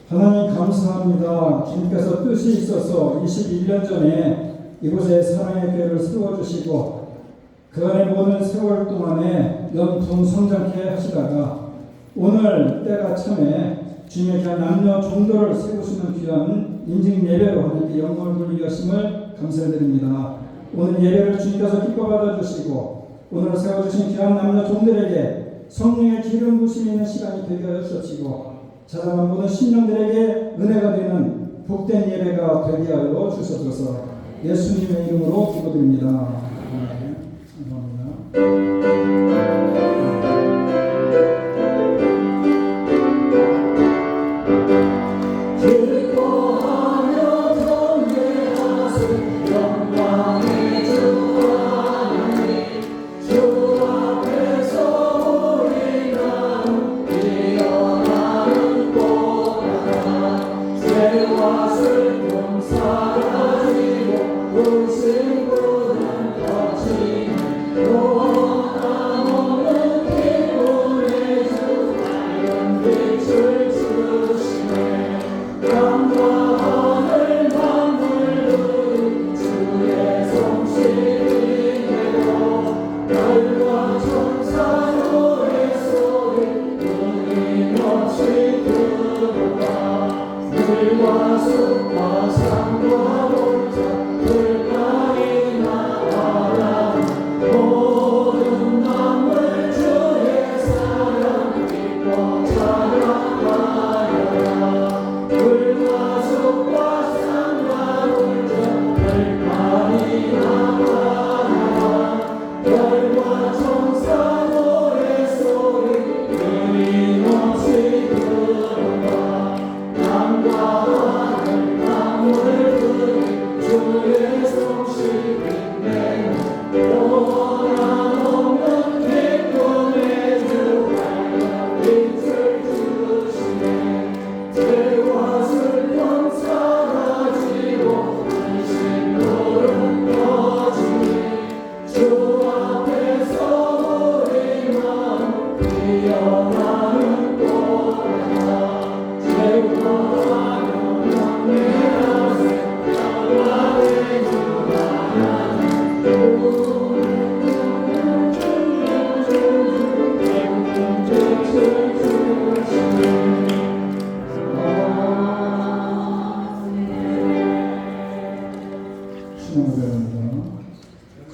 하나님 감사합니다. 주님께서 뜻이 있어서 21년 전에 이곳에 사랑의 교회를 세워주시고 그 안에 모든 세월 동안에 연품 성장케 하시다가 오늘 때가 참에 주님의 귀한 남녀 종도를 세우시는 귀한 인증 예배로 하나님께 영광을 돌리게 하심을 감사드립니다. 오늘 예배를 주님께서 기뻐 받아주시고 오늘 세워주신 귀한 남녀 종들에게 성령의 기름 부심이 있는 시간이 되게 하여 주시고 찾아간 모든 신령들에게 은혜가 되는 복된 예배가 되게 하여 주셔서 예수님의 이름으로 기도드립니다.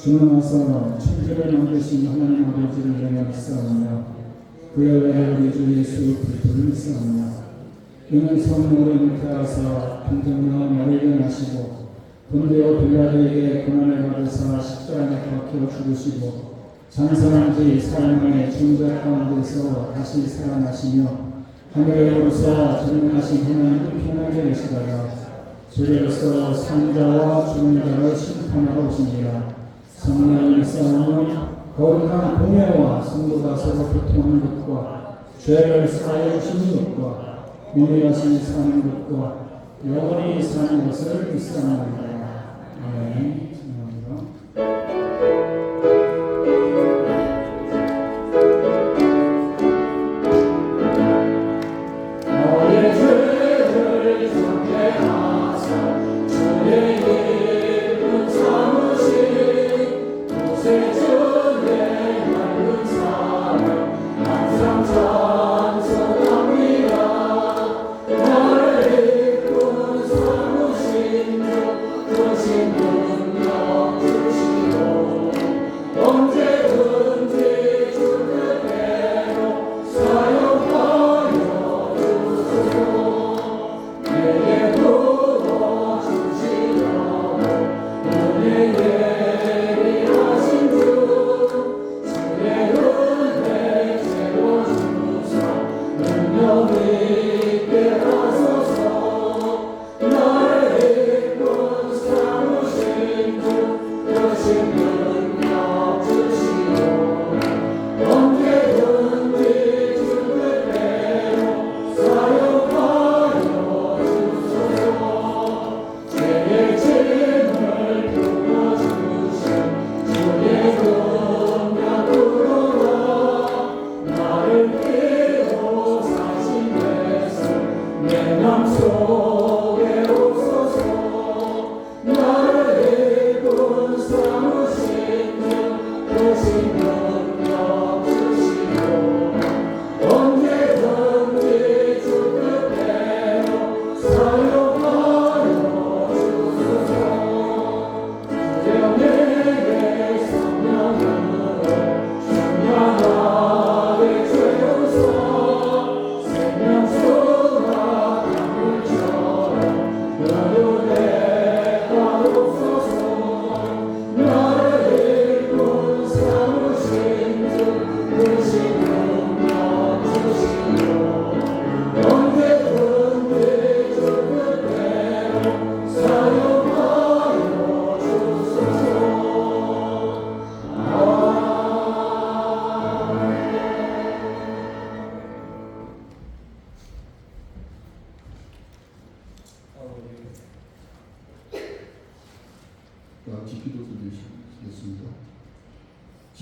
주님께서 천지를 만드신 하나님 아버지를 내가 믿사오며 그의 외에 우리 주 예수 그리스도를 믿사오며 이는 성령으로 잉태하사 평정녀 마리아를 낳으시고 본디오 빌라도에게 고난을 받으사 십자가에 박혀 죽으시고 장사한 지 사흘 만에 죽은 가운데서 다시 살아나시며 하늘에 오르사 전능하신 하나님 편하게 계시다가 주께서 산자와 죽은 자를 심판하러 오시니라. 성령의 싸움은 거룩한 공예와 성도가 서로 교통하는 것과 죄를 사하여 주시는 것과 무리하신 사는 것과 영원히 사는 것을 믿사옵나이다. 아멘. Lord.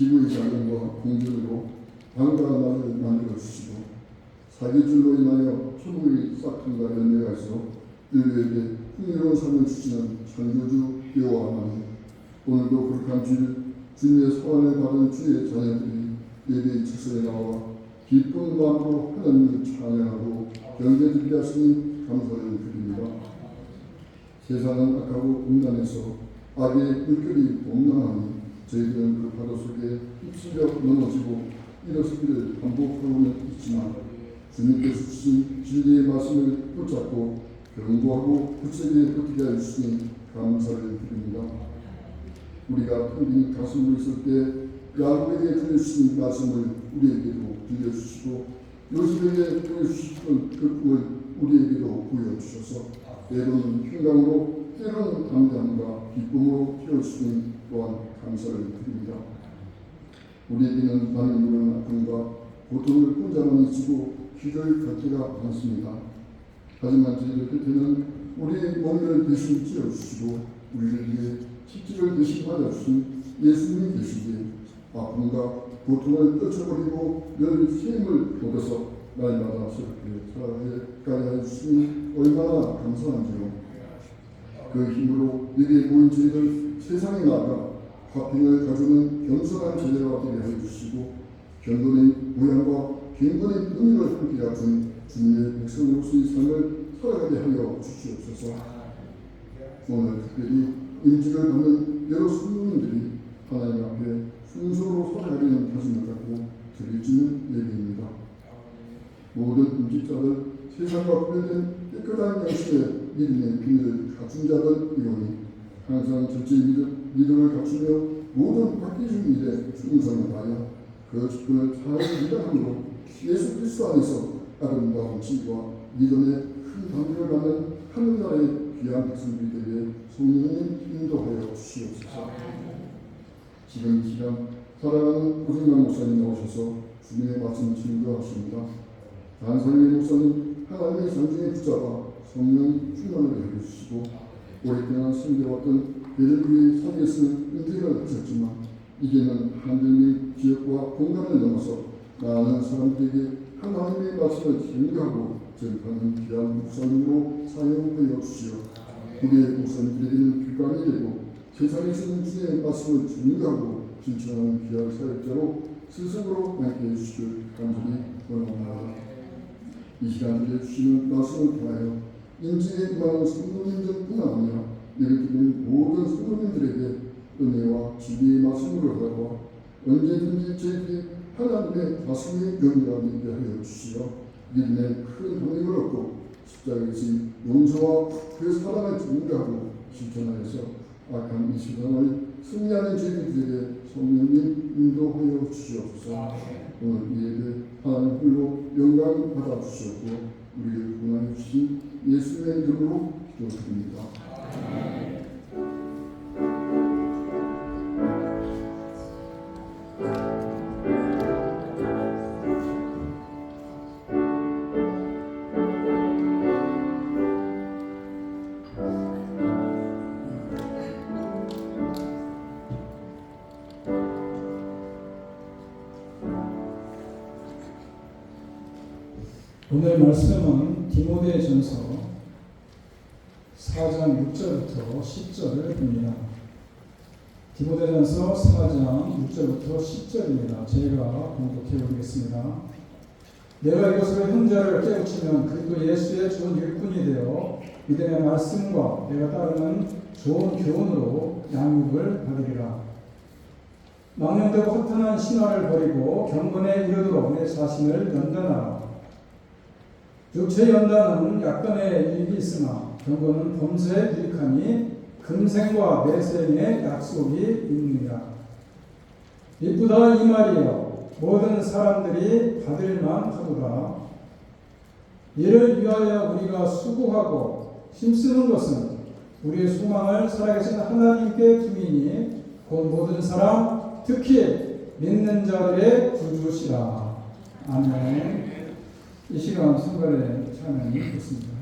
지구의 자연과 공존으로 방과 나를 만들어 주시고 사계절로 인하여 천국의 싹함과 연대가 있어 인류에게 풍요로운 삶을 주시는 창조주 여호와 하나님, 오늘도 거룩한 주님의 소원을 받은 주의 자녀들이 예배의 직선에 나와 기쁜 마음으로 하나님을 찬양하고 경배드리게 하시니 감사를 드립니다. 세상은 악하고 음란해서 악의 물결이 범람하니 저희들은 그 바다 속에 휩쓸려 넘어지고 일어서기를 반복하고는 있지만 주님께서 주신 진리의 말씀을 붙잡고 견고하고 굳세게 버티게 해주시니 감사를 드립니다. 우리가 텅빈 가슴으로 있을 때 야곱에게 들려주신 말씀을 우리에게도 들려주시고 요셉에게 보여주셨던 그 꿈을 우리에게도 보여주셔서 때로는 평강으로 때로는 담대함과 기쁨으로 키워주시니 또한 감사를 드립니다. 우리에게는 많은 무료한 아픔과 고통을 혼자만 지고 기도할 때가 많습니다. 하지만 저희들 끝에는 우리의 몸을 대신 찌어주시고 우리를 위해 십자가를 대신 맞아주신 예수님이 계시기에 아픔과 고통을 떨쳐버리고 늘 힘을 얻어서 날마다 새롭게 살아가게 해주시니 얼마나 감사한지요. 그 힘으로 여기에 모인 저희들 세상에 나아가 화평을 가져오는 겸손한 제자가 되게 해주시고 견고의 모양과 경건의 능력을 함께 가진 주님의 백성으로서의 삶을 살아가게 하여 주시옵소서. 오늘 특별히 임직을 받는 여러 성도님들이 하나님 앞에 순서로 살아가려는 다짐을 갖고 드려지는 예배입니다. 모든 임직자들, 세상과 구별된 깨끗한 영신의 믿음의 비밀을 갖춘 자들이오니 항상 절제 믿음을 갖추며 모든 바뀌어진 일에 충성을 다하여 그 직분을 잘 이행함으로 예수 그리스도 안에서 아름다운 진리와 믿음의 큰 단비를 받는 하늘나라의 귀한 백성들이 되게 성령님 인도하여 주시옵소서. 지금 이 시간 사랑하는 오승만 목사님 나오셔서 주님의 말씀을 증거하십니다. 단상의 목사님 하나님의 상중에 붙잡아 성령 충만을 해주시고 오랫동안 섬겨왔던 베들기의 산에서는 은퇴를 하셨지만 이제는 한들미 지역과 공간을 넘어서 많은 사람들에게 하나님의 말씀을 증거하고 전파하는 귀한 목사님으로 사용하여 주시어 우리의 목사님들에게는 귀감이 되고 세상에서는 주의 말씀을 증거하고 실천하는 귀한 사역자로 스스로 남게 해주시길 간절히 원합니다. 이 시간 들려주시는 말씀을 통하여 인지에 임하는 성도님들뿐만 아니라 예배 드리는 모든 성도님들에게 은혜와 진리의 말씀으로 다가와 언제든지 저희들이 하나님의 말씀의 영이라 믿게 하여 주시어 믿음의 큰 동력을 얻고 십자가에서 용서와 그 사랑을 증거하고 실천하여서 악한 이 세상을 승리하는 저희들에게 성령님 인도하여 주시옵소서. 오늘 이 예배 하나님 홀로 영광 받아 주시옵고 우리를 구원하여 주신 예수의 이름으로 기도드립니다. 오늘 말씀은 디모데전서 4장 6절부터 10절을 봅니다. 디모데전서 4장 6절부터 10절입니다. 제가 공독해 보겠습니다. 내가 이것으로 형제를 깨우치면 그리스도 예수의 좋은 일꾼이 되어 믿음의 말씀과 내가 따르는 좋은 교훈으로 양육을 받으리라. 망령되고 허탄한 신화를 버리고 경건에 이르도록 내 자신을 연단하라. 육체의 연단은 약간의 유익이 있으나 경건은 범죄에 유익하니 금생과 내생의 약속이 있느니라. 이쁘다 이 말이여 모든 사람들이 받을만 하도다. 이를 위하여 우리가 수고하고 힘쓰는 것은 우리의 소망을 살아계신 하나님께 두이니 곧 모든 사람 특히 믿는 자들의 구주시라. 아멘. 이 시간 성결에 참여하겠습니다.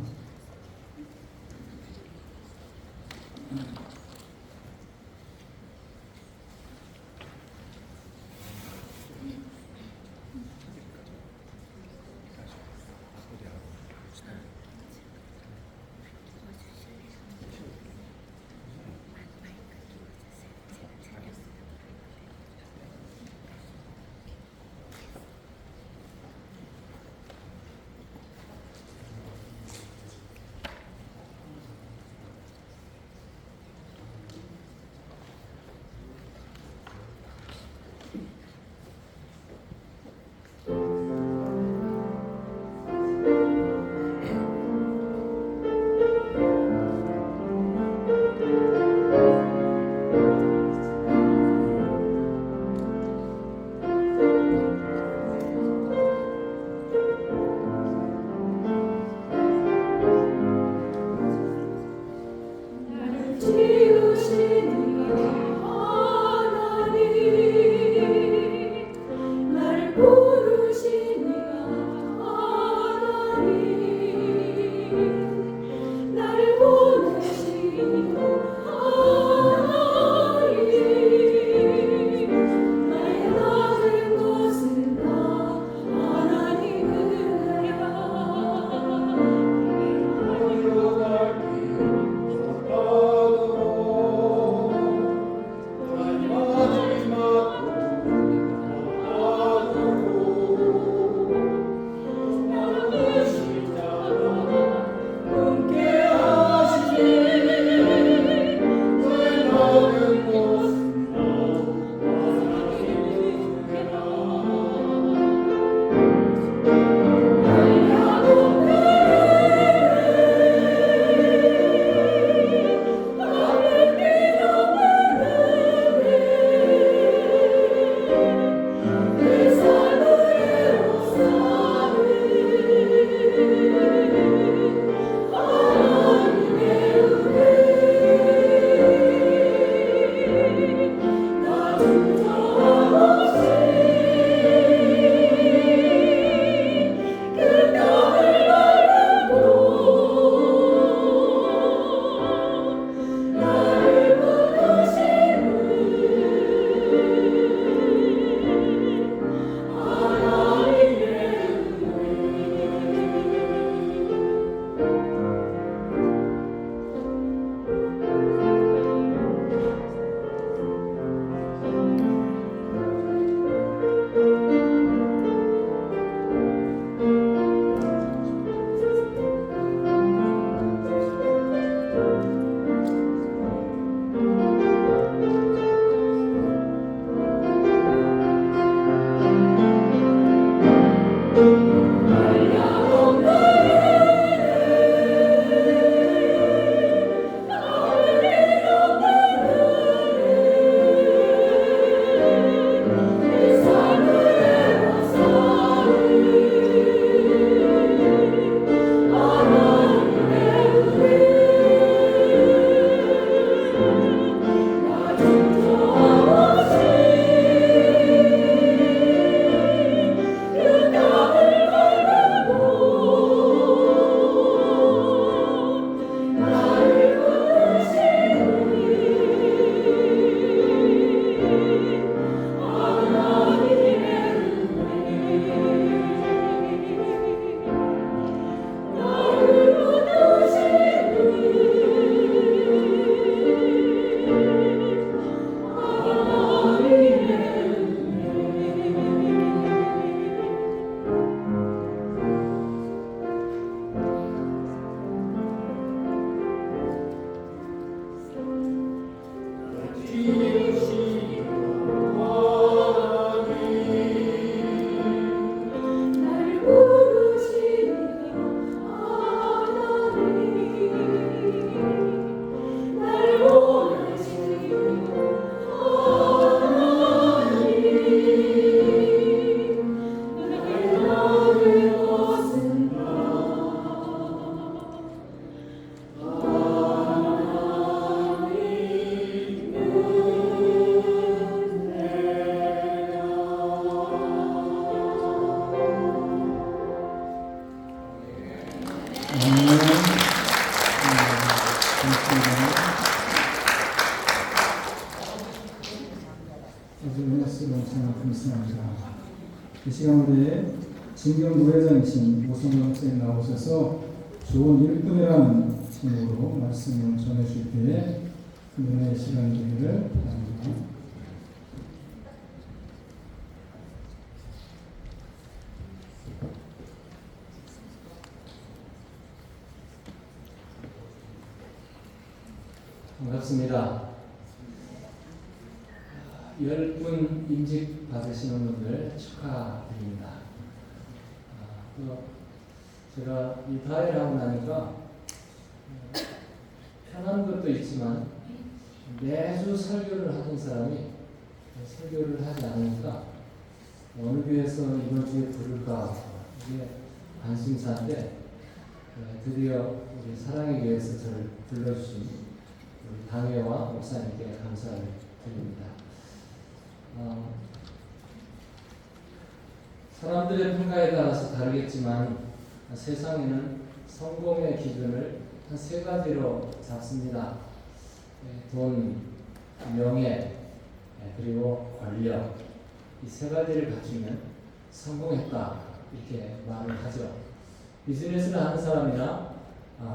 이 시간 우리 진경부회장이신 오성근 목사님 나오셔서 좋은 일꾼이라는 제목으로 말씀을 전해주실 때에 은혜의 시간이 되기를 바랍니다. 반갑습니다. 10분 임직 받으시는 분들 축하드립니다. 제가 리타이를 하고 나니까 편한 것도 있지만 매주 설교를 하던 사람이 설교를 하지 않으니까 어느 교회에서 이번 주에 부를까 이게 관심사인데 드디어 우리 사랑의 교회에서 저를 불러주신 우리 당회와 목사님께 감사를 드립니다. 사람들의 평가에 따라서 다르겠지만 세상에는 성공의 기준을 한 세 가지로 잡습니다. 돈, 명예, 그리고 권력. 이 세 가지를 갖추면 성공했다 이렇게 말을 하죠. 비즈니스를 하는 사람이나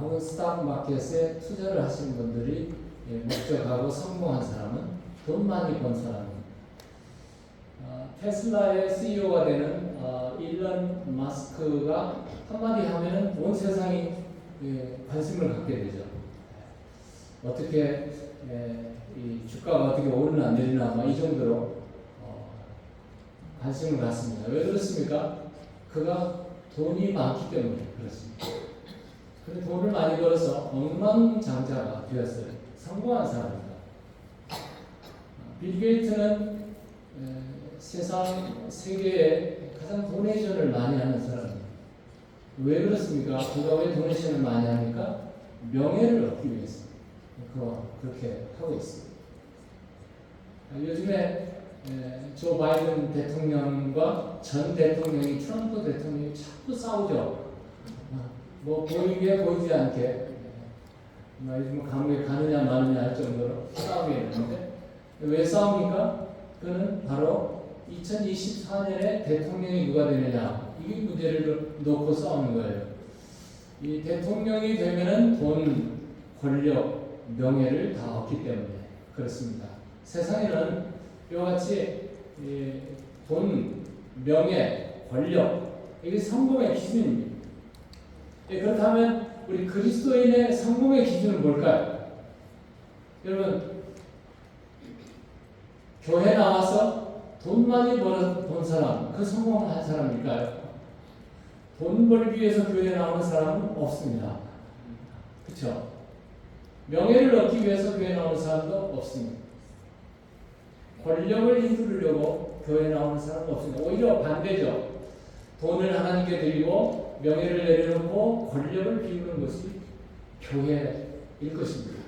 혹은 스탁 마켓에 투자를 하시는 분들이 목적하고 성공한 사람은 돈 많이 번 사람입니다. 테슬라의 CEO가 되는 일론 마스크가 한마디 하면 온 세상이 관심을 갖게 되죠. 어떻게 이 주가가 어떻게 오르나 내리나 이 정도로 관심을 갖습니다. 왜 그렇습니까? 그가 돈이 많기 때문에 그렇습니다. 그런데 돈을 많이 벌어서 억만장자가 되었어요. 성공한 사람입니다. 빌 게이츠는 세계에 가장 도네이션을 많이 하는 사람입니다. 왜 그렇습니까? 그가 왜 도네이션을 많이 합니까? 명예를 얻기 위해서 그렇게 하고 있습니다. 요즘에 조 바이든 대통령과 전 대통령이 트럼프 대통령이 자꾸 싸우죠. 뭐 보이게 보이지 않게 요즘 감옥에 가느냐 마느냐 할 정도로 싸우게 되는데 왜 싸웁니까? 그는 바로 2024년에 대통령이 누가 되느냐 이 문제를 놓고 싸우는 거예요. 이 대통령이 되면은 돈, 권력, 명예를 다 얻기 때문에 그렇습니다. 세상에는 이와 같이 돈, 명예, 권력 이게 성공의 기준입니다. 그렇다면 우리 그리스도인의 성공의 기준은 뭘까요? 여러분 교회 나와서 돈 많이 번 사람 그 성공한 사람일까요? 돈 벌기 위해서 교회에 나오는 사람은 없습니다. 그렇죠? 명예를 얻기 위해서 교회에 나오는 사람도 없습니다. 권력을 이루려고 교회에 나오는 사람은 없습니다. 오히려 반대죠. 돈을 하나님께 드리고 명예를 내려놓고 권력을 비우는 것이 교회일 것입니다.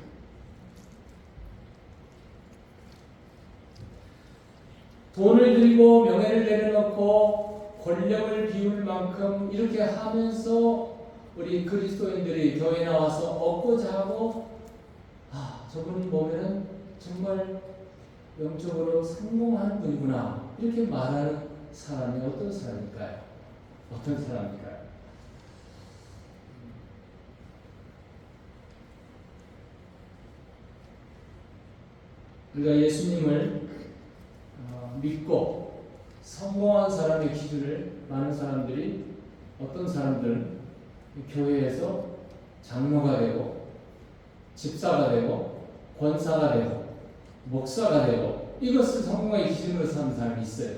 돈을 드리고 명예를 내려놓고 권력을 비울 만큼 이렇게 하면서 우리 그리스도인들이 교회에 나와서 얻고자 하고 저분 보면은 정말 영적으로 성공한 분이구나 이렇게 말하는 사람이 어떤 사람일까요? 어떤 사람일까요? 우리가 예수님을 믿고 성공한 사람의 기준을 많은 사람들이 어떤 사람들은 교회에서 장로가 되고 집사가 되고 권사가 되고 목사가 되고 이것을 성공의 기준으로 삼는 사람이 있어요.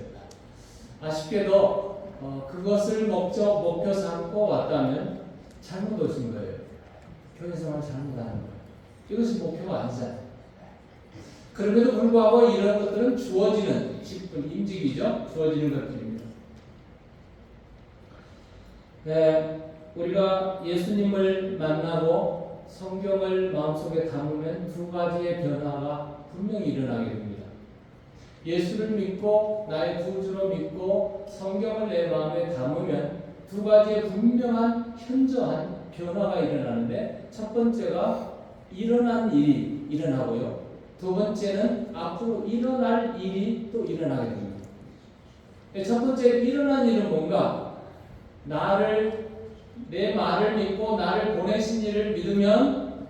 아쉽게도 그것을 목표 삼고 왔다면 잘못 오신 거예요. 교회 생활 잘못하는 거예요. 이것이 목표가 아니잖아요. 그럼에도 불구하고 이런 것들은 주어지는 임직이죠. 주어지는 것들입니다. 우리가 예수님을 만나고 성경을 마음속에 담으면 두 가지의 변화가 분명히 일어나게 됩니다. 예수를 믿고 나의 구주로 믿고 성경을 내 마음에 담으면 두 가지의 분명한 현저한 변화가 일어나는데 첫 번째가 일어난 일이 일어나고요. 두 번째는 앞으로 일어날 일이 또 일어나게 됩니다. 첫 번째 일어난 일은 뭔가? 내 말을 믿고 나를 보내신 이를 믿으면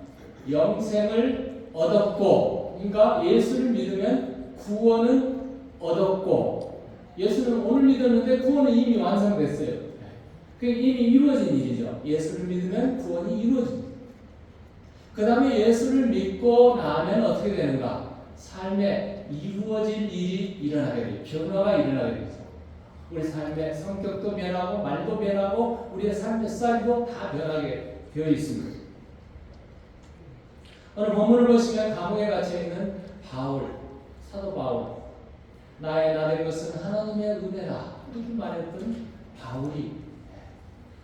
영생을 얻었고, 그러니까 예수를 믿으면 구원은 얻었고, 예수는 오늘 믿었는데 구원은 이미 완성됐어요. 그게 이미 이루어진 일이죠. 예수를 믿으면 구원이 이루어집니다. 그 다음에 예수를 믿고 나면 어떻게 되는가? 삶에 이루어질 일이 일어나게 돼요. 변화가 일어나게 되죠. 우리 삶의 성격도 변하고 말도 변하고 우리의 삶의 스타일도 다 변하게 되어 있습니다. 오늘 본문을 보시면 감옥에 갇혀 있는 사도 바울, 나의 나된 것은 하나님의 은혜라 이렇게 말했던 바울이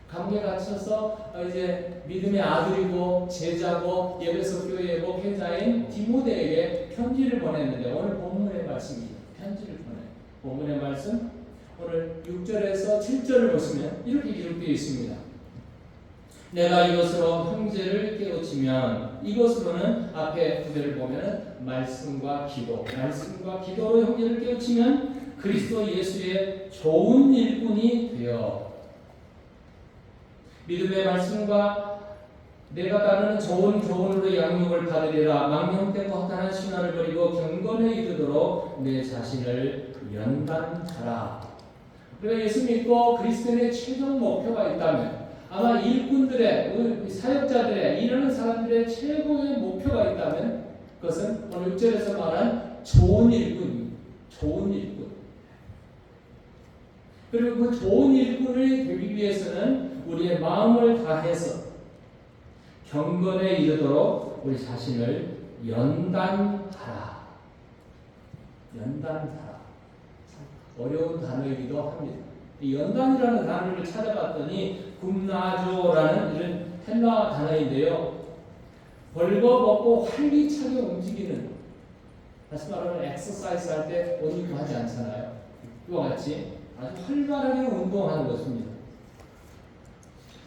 감옥에 갇혀서 이제 믿음의 아들이고 제자고 에베소 교회의 목회자인 디모데에게 편지를 보냈는데 오늘 본문의 말씀입니다. 편지를 보내. 본문의 말씀 오늘 6절에서 7절을 보시면 이렇게 기록되어 있습니다. 내가 이것으로 형제를 깨우치면, 이것으로는 앞에 구절을 보면 말씀과 기도로 형제를 깨우치면 그리스도 예수의 좋은 일꾼이 되어 믿음의 말씀과 내가 따르는 좋은 교훈으로 양육을 받으리라. 망령되고 허탄한 신화를 버리고 경건에 이르도록 내 자신을 연단하라. 그러니까 예수 믿고 그리스도인의 최종 목표가 있다면 아마 일꾼들의, 사역자들의, 일하는 사람들의 최고의 목표가 있다면 그것은 오늘 6절에서 말한 좋은 일꾼입니다. 좋은 일꾼. 그리고 그 좋은 일꾼이 되기 위해서는 우리의 마음을 다해서 경건에 이르도록 우리 자신을 연단하라. 연단하라. 참 어려운 단어이기도 합니다. 이 연단이라는 단어를 찾아봤더니 굽나조라는 이런 헬라 단어인데요. 벌거벗고 활기차게 움직이는, 다시 말하면 엑서사이즈 할 때 옷 입고 하지 않잖아요. 이와 같이 아주 활발하게 운동하는 것입니다.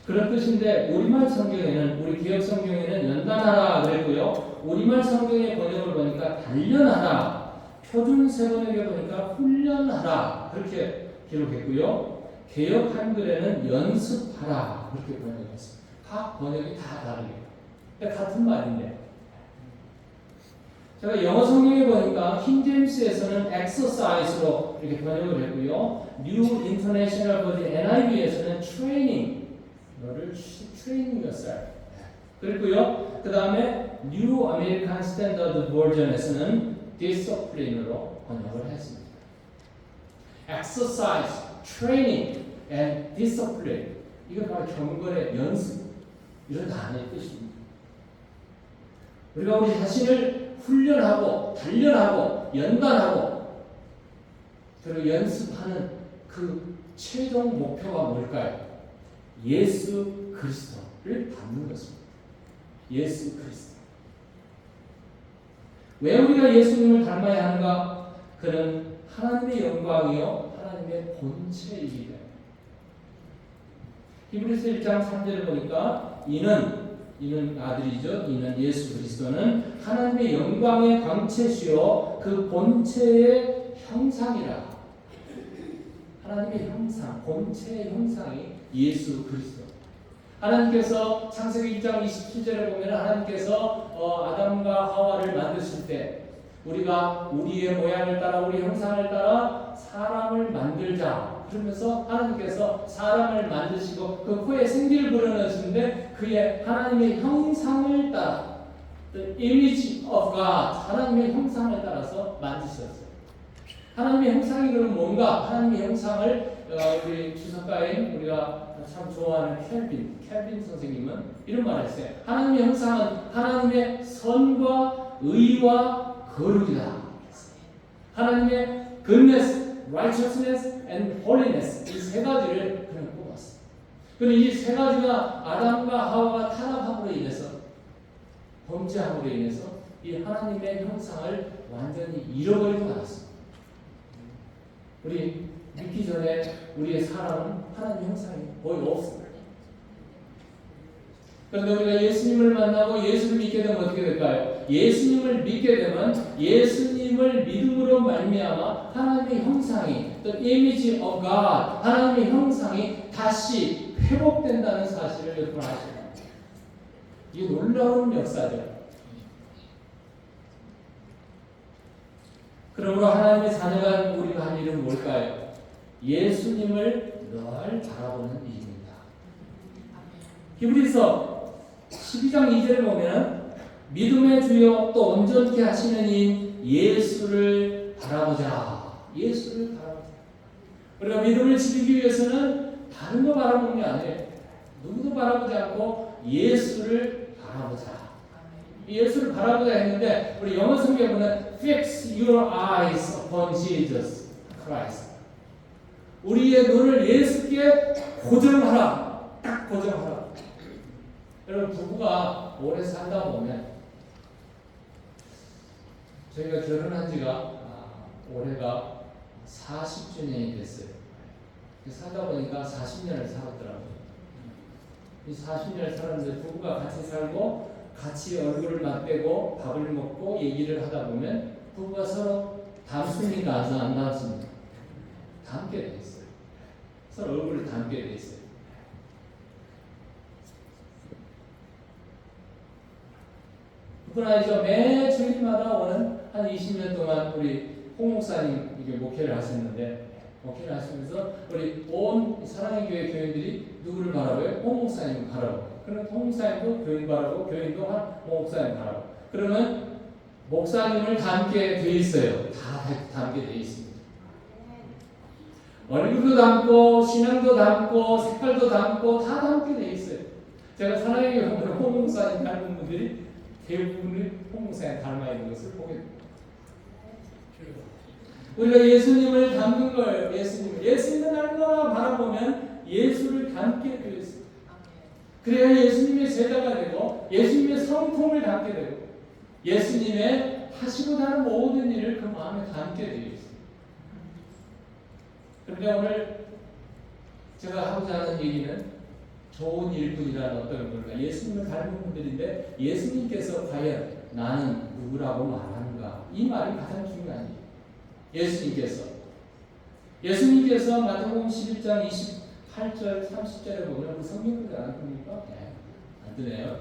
그런 뜻인데 우리말 성경에는, 우리 기억 성경에는 연단하라 그랬고요. 우리말 성경의 번역을 보니까 단련하라, 표준 세번역에 보니까 훈련하라 그렇게 기록했고요. 개역 한글에는 연습하라 그렇게 번역했습니다. 각 번역이 다 다르게, 같은 말인데. 제가 영어 성경에 보니까 킹제임스에서는 exercise로 이렇게 번역을 했고요. New International Version NIV에서는 training, 너를 트레이닝이었어요. 그랬고요. 그 다음에 New American Standard Version에서는 discipline으로 번역을 했습니다. Exercise, training, and discipline. 이건 바로 경건의 연습, 이런 단어의 뜻입니다. 우리가 우리 자신을 훈련하고 단련하고 연단하고 그리고 연습하는 그 최종 목표가 뭘까요? 예수 그리스도를 닮는 것입니다. 예수 그리스도. 왜 우리가 예수님을 닮아야 하는가? 그는 하나님의 영광이요 하나님의 본체이기 때문에. 히브리서 1장 3절을 보니까 이는 아들이죠. 이는 예수 그리스도는 하나님의 영광의 광채시요 그 본체의 형상이라. 하나님의 형상, 본체의 형상이 예수 그리스도. 하나님께서 창세기 1장 27절에 보면 하나님께서 아담과 하와를 만드실 때 우리가 우리의 모양을 따라 우리 형상을 따라 사람을 만들자. 그러면서 하나님께서 사람을 만드시고 그 코에 생기를 불어넣으시는데 그의 하나님의 형상을 따라 The image of God, 하나님의 형상을 따라서 만드셨어요. 하나님의 형상이 그럼 뭔가? 하나님의 형상을 우리 주석가인 우리가 참 좋아하는 켈빈 선생님은 이런 말을 했어요. 하나님의 형상은 하나님의 선과 의와 거룩이다. 하나님의 goodness, righteousness, and holiness 이 세 가지를 그냥 뽑았어요. 그런데 이 세 가지가 아담과 하와가 타락함으로 인해서, 범죄함으로 인해서 이 하나님의 형상을 완전히 잃어버리고 말았습니다. 우리 믿기 전에 우리의 사람은 하나님의 형상이 거의 없습니다. 그런데 우리가 예수님을 만나고 예수를 믿게 되면 어떻게 될까요? 예수님을 믿게 되면 예수님을 믿음으로 말미암아 하나님의 형상이, the image of God, 하나님의 형상이 다시 회복된다는 사실을 여러분 아셔야 합니다. 이게 놀라운 역사죠. 그러므로 하나님의 자녀가 우리가 할 일은 뭘까요? 예수님을 늘 바라보는 일입니다. 히브리서 12장 2절에 보면 믿음의 주요 또 온전케 하시는 이 예수를 바라보자. 예수를 바라보자. 우리가 믿음을 지키기 위해서는 다른 거 바라보는 게 아니에요. 누구도 바라보지 않고 예수를 바라보자. 예수를 바라보자 했는데 우리 영어 성경에 보면 Fix your eyes upon Jesus Christ. 우리의 눈을 예수께 고정하라. 딱 고정하라. 여러분 부부가 오래 살다 보면 저희가 결혼한 지가 올해가 40주년이 됐어요. 살다 보니까 40년을 살았더라고요. 이 40년을 살았는데 부부가 같이 살고 같이 얼굴을 맞대고 밥을 먹고 얘기를 하다 보면 부부가 서로 닮습니까? 안 닮습니까? 닮게 돼 있어요. 서로 얼굴을 닮게 돼 있어요. 그뿐 아니죠. 매 주일마다 오는 한 20년 동안 우리 홍 목사님 이게 목회를 하셨는데, 목회를 하시면서 우리 온 사랑의 교회 교인들이 누구를 바라봐요? 홍 목사님을 바라봐요. 그러면 홍 목사님도 교인 바라고, 교인도 홍 목사님 바라고. 그러면 목사님을 닮게 돼 있어요. 다 닮게 돼 있습니다. 얼굴도 닮고, 신앙도 닮고, 색깔도 닮고, 다 닮게 돼 있어요. 제가 사랑의 교회 홍 목사님 닮은 분들이 대부분이 홍 목사님 닮아 있는 것을 보게 됩니다. 우리가 예수님을 닮는 거예요. 예수님을 얼마나 바라보면 예수를 닮게 되어 있습니다. 그래야 예수님의 제자가 되고 예수님의 성품을 닮게 되고 예수님의 하시고자 하는 모든 일을 그 마음에 담게 되어 있습니다. 그런데 오늘 제가 하고자 하는 얘기는 좋은 일꾼이라는 어떤 분과 예수님을 닮은 분들인데 예수님께서 과연 나는 누구라고 말하는가? 이 말이 가장 중요한 일이에요. 예수님께서 마태복음 11장 28절 30절에 보면 우리 성경들이 안 듭니까? 네, 안 뜨네요.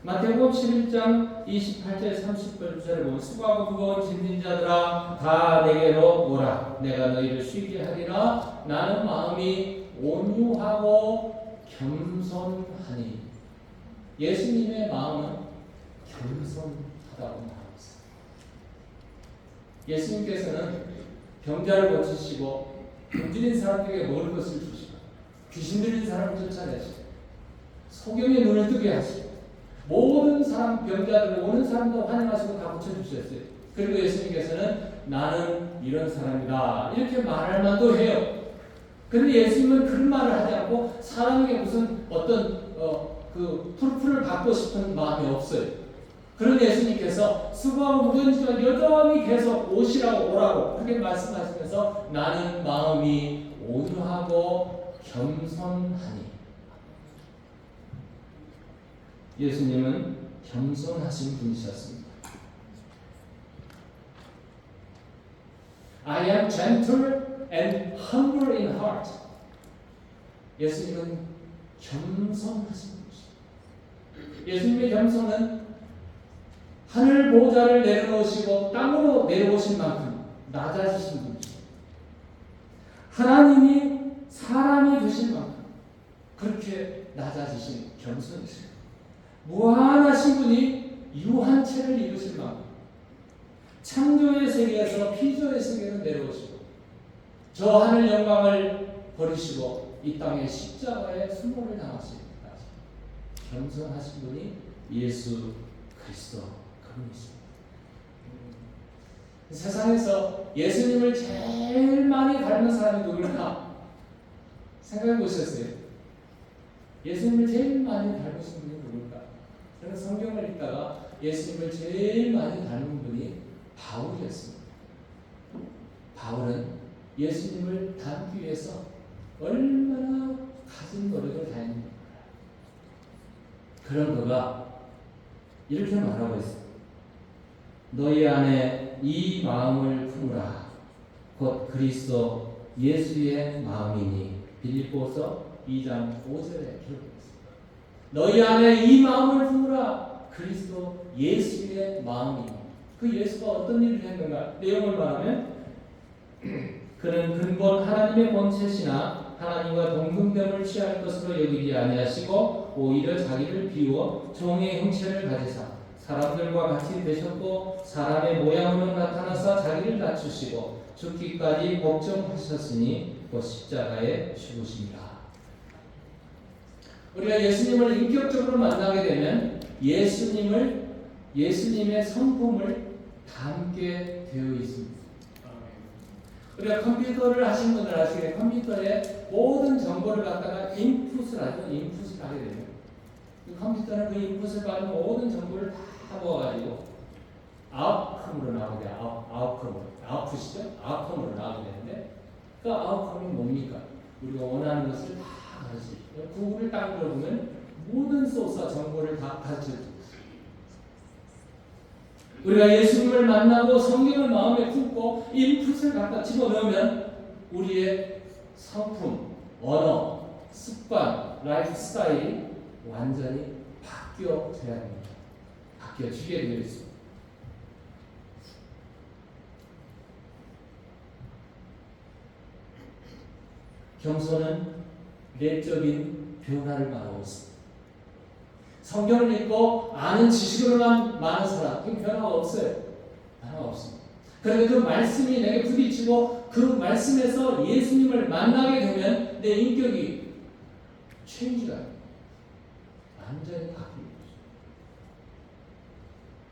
마태복음 11장 28절 30절에 보면 수고하고 무거운 짐진 자들아 다 내게로 오라 내가 너희를 쉬게 하리라 나는 마음이 온유하고 겸손하니. 예수님의 마음은 겸손하다고 말합니다. 예수님께서는 병자를 고치시고 병들인 사람에게 먹을 것을 주시고 귀신 들린 사람을 쫓아내시고 소경의 눈을 뜨게 하시고 모든 사람 병자들 오는 사람도 환영하시고 다 고쳐주셨어요. 그리고 예수님께서는 나는 이런 사람이다 이렇게 말할 만도 해요. 그런데 예수님은 그런 말을 하지 않고 사람에게 무슨 어떤 그 프루프를 받고 싶은 마음이 없어요. 그런데 예수님께서 수고하고 무거운 짐을 여전히 계속 오라고 그렇게 말씀하시면서 나는 마음이 온유하고 겸손하니. 예수님은 겸손하신 분이셨습니다. I am gentle and humble in heart. 예수님은 겸손하신 분이십니다. 예수님의 겸손은 하늘 보좌를 내려놓으시고 땅으로 내려오신 만큼 낮아지신 분이십니다. 하나님이 사람이 되신 만큼 그렇게 낮아지신 겸손이십니다. 무한하신 분이 유한체를 입으실 만큼 창조의 세계에서 피조의 세계로 내려오시고 저 하늘 영광을 버리시고 이 땅에 십자가에 수모를 당하시기까지 겸손하신 분이 예수 그리스도 그분이십니다. 세상에서 예수님을 제일 많이 닮은 사람이 누굴까? 생각해 보셨어요? 예수님을 제일 많이 닮으신 분이 누굴까? 저는 성경을 읽다가 예수님을 제일 많이 닮은 분이 바울이었습니다. 바울은 예수님을 닮기 위해서 얼마나 가진 노력을 다했는가. 그런 그가 이렇게 말하고 있습니다. 너희 안에 이 마음을 품으라. 곧 그리스도 예수의 마음이니. 빌립보서 2장 5절에 기록했습니다. 너희 안에 이 마음을 품으라. 그리스도 예수의 마음이니. 그 예수가 어떤 일을 했는가? 내용을 말하면 그는 근본 하나님의 본체시나 하나님과 동등됨을 취할 것으로 여기지 아니하시고 오히려 자기를 비워 종의 형체를 가지사 사람들과 같이 되셨고 사람의 모양으로 나타나사 자기를 낮추시고 죽기까지 복종하셨으니 곧 십자가에 죽으십니다. 우리가 예수님을 인격적으로 만나게 되면 예수님의 성품을 담게 되어 있습니다. 우리가 컴퓨터를 하신 분들 아시겠어요? 컴퓨터에 모든 정보를 갖다가 인풋을 하게 되면 그 컴퓨터는 그 인풋을 받은 모든 정보를 다 모아가지고 아웃컴으로 나오게 아웃풋이죠? 아웃컴으로 나오게 되는데 그 아웃컴은 뭡니까? 우리가 원하는 것을 다 가르치죠. 구글을 딱 들어보면 모든 소스와 정보를 다 가르쳐줍니다. 우리가 예수님을 만나고 성경을 마음에 품고 인풋을 갖다 집어넣으면 우리의 성품, 언어, 습관, 라이프 스타일이 완전히 바뀌어져야 합니다. 바뀌어지게 되어 있습니다. 겸손은 내적인 변화를 말하고 있습니다. 성경을 읽고 아는 지식으로만 많은 사람, 그 변화가 없어요. 변화가 없습니다. 그런데 그 말씀이 내게 부딪히고 그 말씀에서 예수님을 만나게 되면 내 인격이 체인지가 완전히 바뀝니다.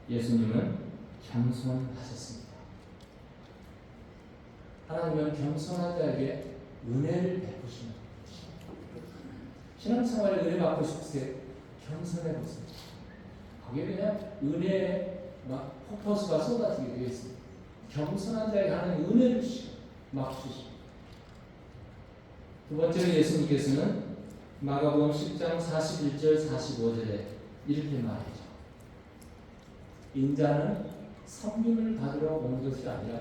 예수님은 겸손하셨습니다. 하나님은 겸손한 자에게 은혜를 베푸시는 신앙생활에 은혜 받고 싶으세요? 겸손해 보세요. 거기에 그냥 은혜의 막 폭포수가 쏟아지게 되어 있습니다. 겸손한 자에게 하는 은혜를 막 주시고. 두 번째로 예수님께서는 마가복음 10장 41절 45절에 이렇게 말하죠. 인자는 섬김을 받으러 오는 것이 아니라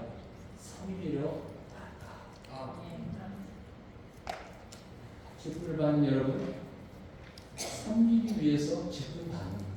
섬기러 왔다. 직분을 받는 여러분, 섬기기 위해서 직분 받는 거예요.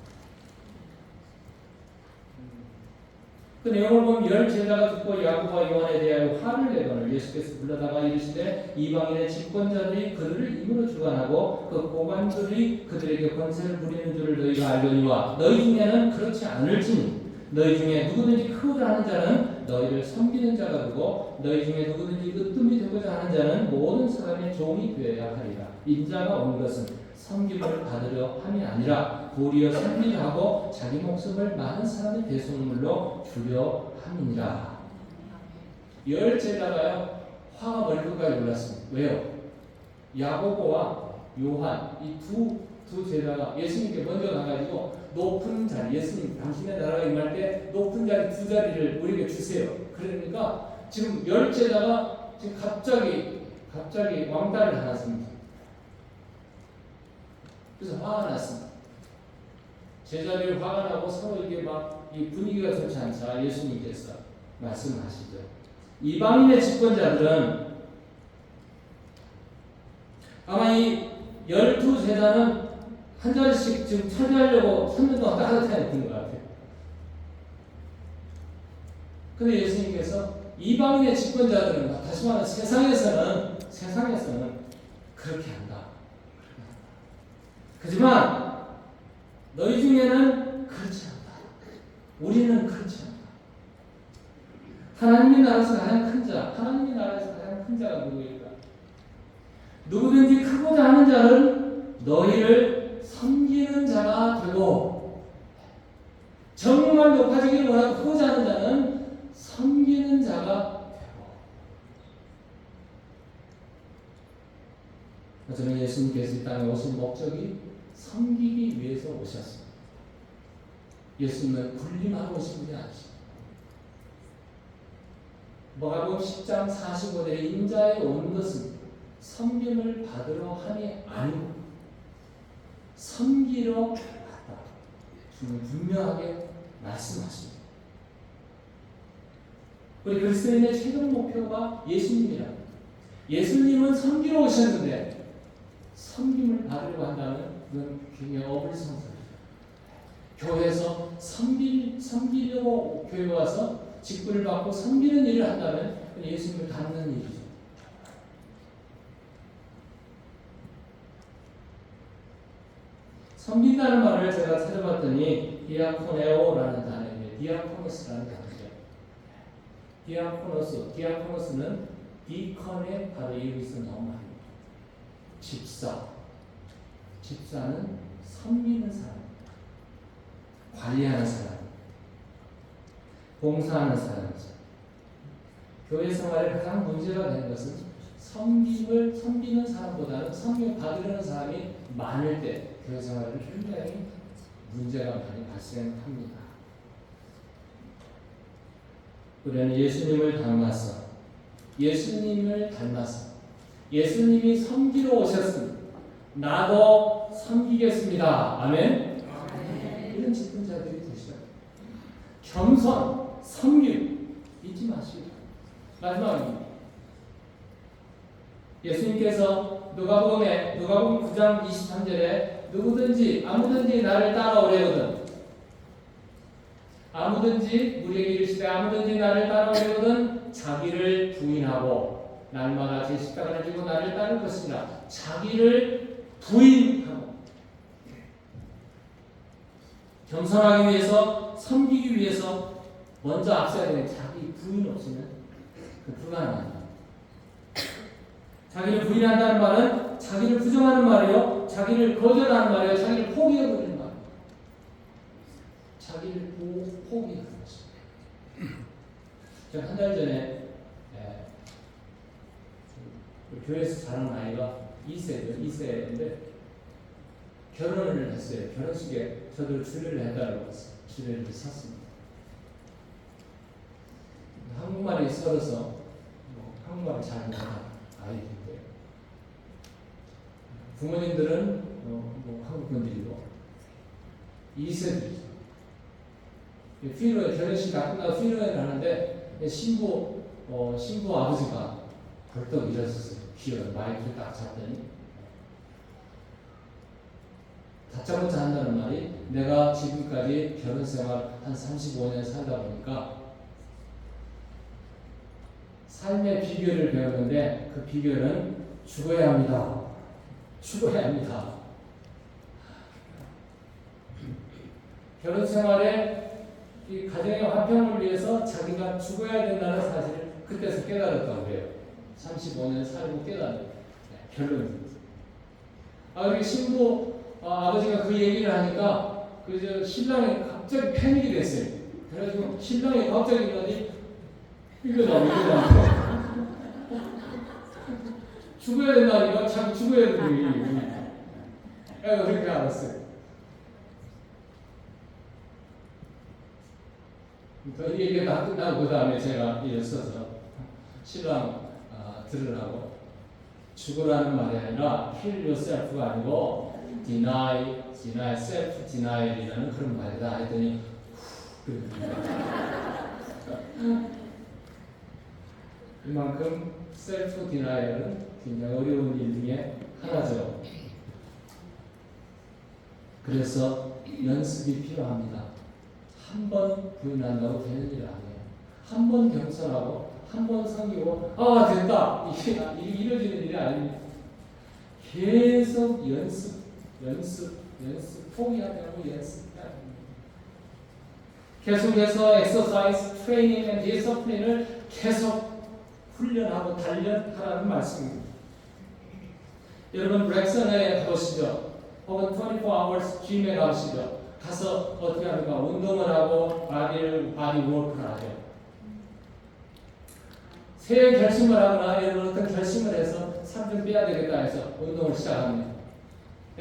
그 내용을 보면 열 제자가 듣고 야고보와 요한에 대하여 화를 내거늘 예수께서 불러다가 이르시되 이방인의 집권자들이 그들을 임으로 주관하고 그 고관들이 그들에게 권세를 부리는 줄을 너희가 알거니와 너희 중에는 그렇지 않을지니 너희 중에 누구든지 크고자 하는 자는 너희를 섬기는 자가 되고 너희 중에 누구든지 으뜸이 되고자 하는 자는 모든 사람의 종이 되어야 하리라. 인자가 온 것은 섬김을 받으려 함이 아니라 도리어 섬기려 하고 자기 목숨을 많은 사람의 대속물로 주려 함이니라. 열 제자가요 화가 머리끝까지 올랐습니다. 왜요? 야고보와 요한 이 두 제자가 예수님께 먼저 가가지고 높은 자리, 예수님 당신의 나라가 임할 때 높은 자리 두 자리를 우리에게 주세요. 그러니까 지금 열 제자가 지금 갑자기 왕따를 하났습니다. 그래서 화가 났습니다. 제자들이 화가 나고 서로 이게 막 이 분위기가 좋지 않자 예수님께서 말씀하시죠. 이방인의 집권자들은 아마 이 12제자는 한 자리씩 지금 차지하려고 3년 동안 따뜻했던 것 같아요. 근데 예수님께서 이방인의 집권자들은 다시 말하면 세상에서는 그렇게 한다. 하지만 너희 중에는 그렇지 않다. 우리는 그렇지 않다. 하나님의 나라에서 가장 큰 자, 하나님의 나라에서 가장 큰 자가 누구일까? 누구든지 크고자 하는 자는 너희를 섬기는 자가 되고 정말 높아지기를 원하고 크고자 하는 자는 섬기는 자가 되고. 저는 예수님께서 이 땅에 오신 목적이 섬기기 위해서 오셨습니다. 예수님은 군림하러 오신 분이 아니십니다. 마가복음 10장 45절에 인자에 온 것은 섬김을 받으러 함이 아니고 섬기러 왔다. 주는 분명하게 말씀하십니다. 우리 그리스도인의 최종 목표가 예수님이라. 예수님은 섬기러 오셨는데 섬김을 받으려고 한다면 그건 굉장히 어불성설이죠. 교회에서 섬기려고 교회 와서 직분을 받고 섬기는 일을 한다면 그건 예수님을 닮는 일이죠. 섬긴다는 말을 제가 찾아봤더니 디아코네오라는 단어인데 디아코노스라는 단어죠. 디아코노스는 디컨의 바로 이유에서 나온 말입니다. 집사는 섬기는 사람, 관리하는 사람, 봉사하는 사람이죠. 교회 생활에 가장 문제가 되는 것은 섬기는 사람보다는 섬김을 받으려는 사람이 많을 때 교회 생활은 굉장히 문제가 많이 발생합니다. 우리는 예수님을 닮아서 예수님이 섬기러 오셨습니다. 나도 섬기겠습니다. 아멘. 이런 직분자들이 되시라. 겸손, 섬김 잊지 마시고. 마지막입니다. 예수님께서 누가복음 9장 23절에 누구든지 아무든지 나를 따라오려거든, 아무든지 우리에게 이르시되 아무든지 나를 따라오려거든 자기를 부인하고 날마다 제 십자가를 지고 나를 따를 것이라. 자기를 부인하고 겸손하기 위해서, 섬기기 위해서 먼저 앞서야 되는 자기 부인 없으면 그 불가능합니다. 자기를 부인한다는 말은 자기를 부정하는 말이요, 자기를 거절하는 말이요, 자기를 포기해버리는 말이에요. 자기를 포기하는 것입니다. 제가 한 달 전에 교회에서 자란 아이가 2세인데 결혼을 했어요. 결혼식에 저도 주례를 해달라고 주례를 샀습니다. 한국말이 썰어서 한국말을 잘 못하는 아이인데 부모님들은 한국 분들이고 2세들이죠. 결혼식 다 끝나고 피로회를 하는데 신부 아버지가 벌떡 일어섰어요. 귀여운 마이크를 딱 잡더니 다짜고짜 한다는 말이, 내가 지금까지 결혼 생활 한 35년 살다 보니까 삶의 비결을 배웠는데 그 비결은 죽어야 합니다. 죽어야 합니다. 결혼 생활에 이 가정의 화평을 위해서 자기가 죽어야 된다는 사실을 그때서 깨달았다고 해요. 35년 살고 깨달은 결론입니다. 그리고 신부 아버지가 그 얘기를 하니까 신랑이 갑자기 패닉이 됐어요. 그래가지고 신랑이 갑자기 이거 나오고 죽어야 된다니까 참 죽어야 된다니. 내가 그렇게 알았어요. 이 얘기가 다 끝나고 그 다음에 제가 일어서서 신랑 들으라고, 죽으라는 말이 아니라 kill yourself가 아니고 deny self denial이라는 그런 말이다 했더니 이만큼 셀프 디나이얼은 굉장히 어려운 일 중에 하나죠. 그래서 연습이 필요합니다. 한 번 부인한다고 되는 일 아니에요. 한 번 겸손하고 한 번 섬기고 됐다, 이게 이루어지는 일이 아닙니다. 계속 연습 포기하지 않고 연습해야 됩니다. 계속해서 엑서사이즈, 트레이닝 앤 디스플린을 계속 훈련하고 단련하라는 말씀입니다. 여러분 렉슨에 가보시죠. 혹은 24 hours gym에 가보시죠. 가서 어떻게 합니까? 운동을 하고 바디 워크를 하죠. 새해 결심을 하거나 여러분 어떤 결심을 해서 살 좀 빼야 되겠다 해서 운동을 시작합니다.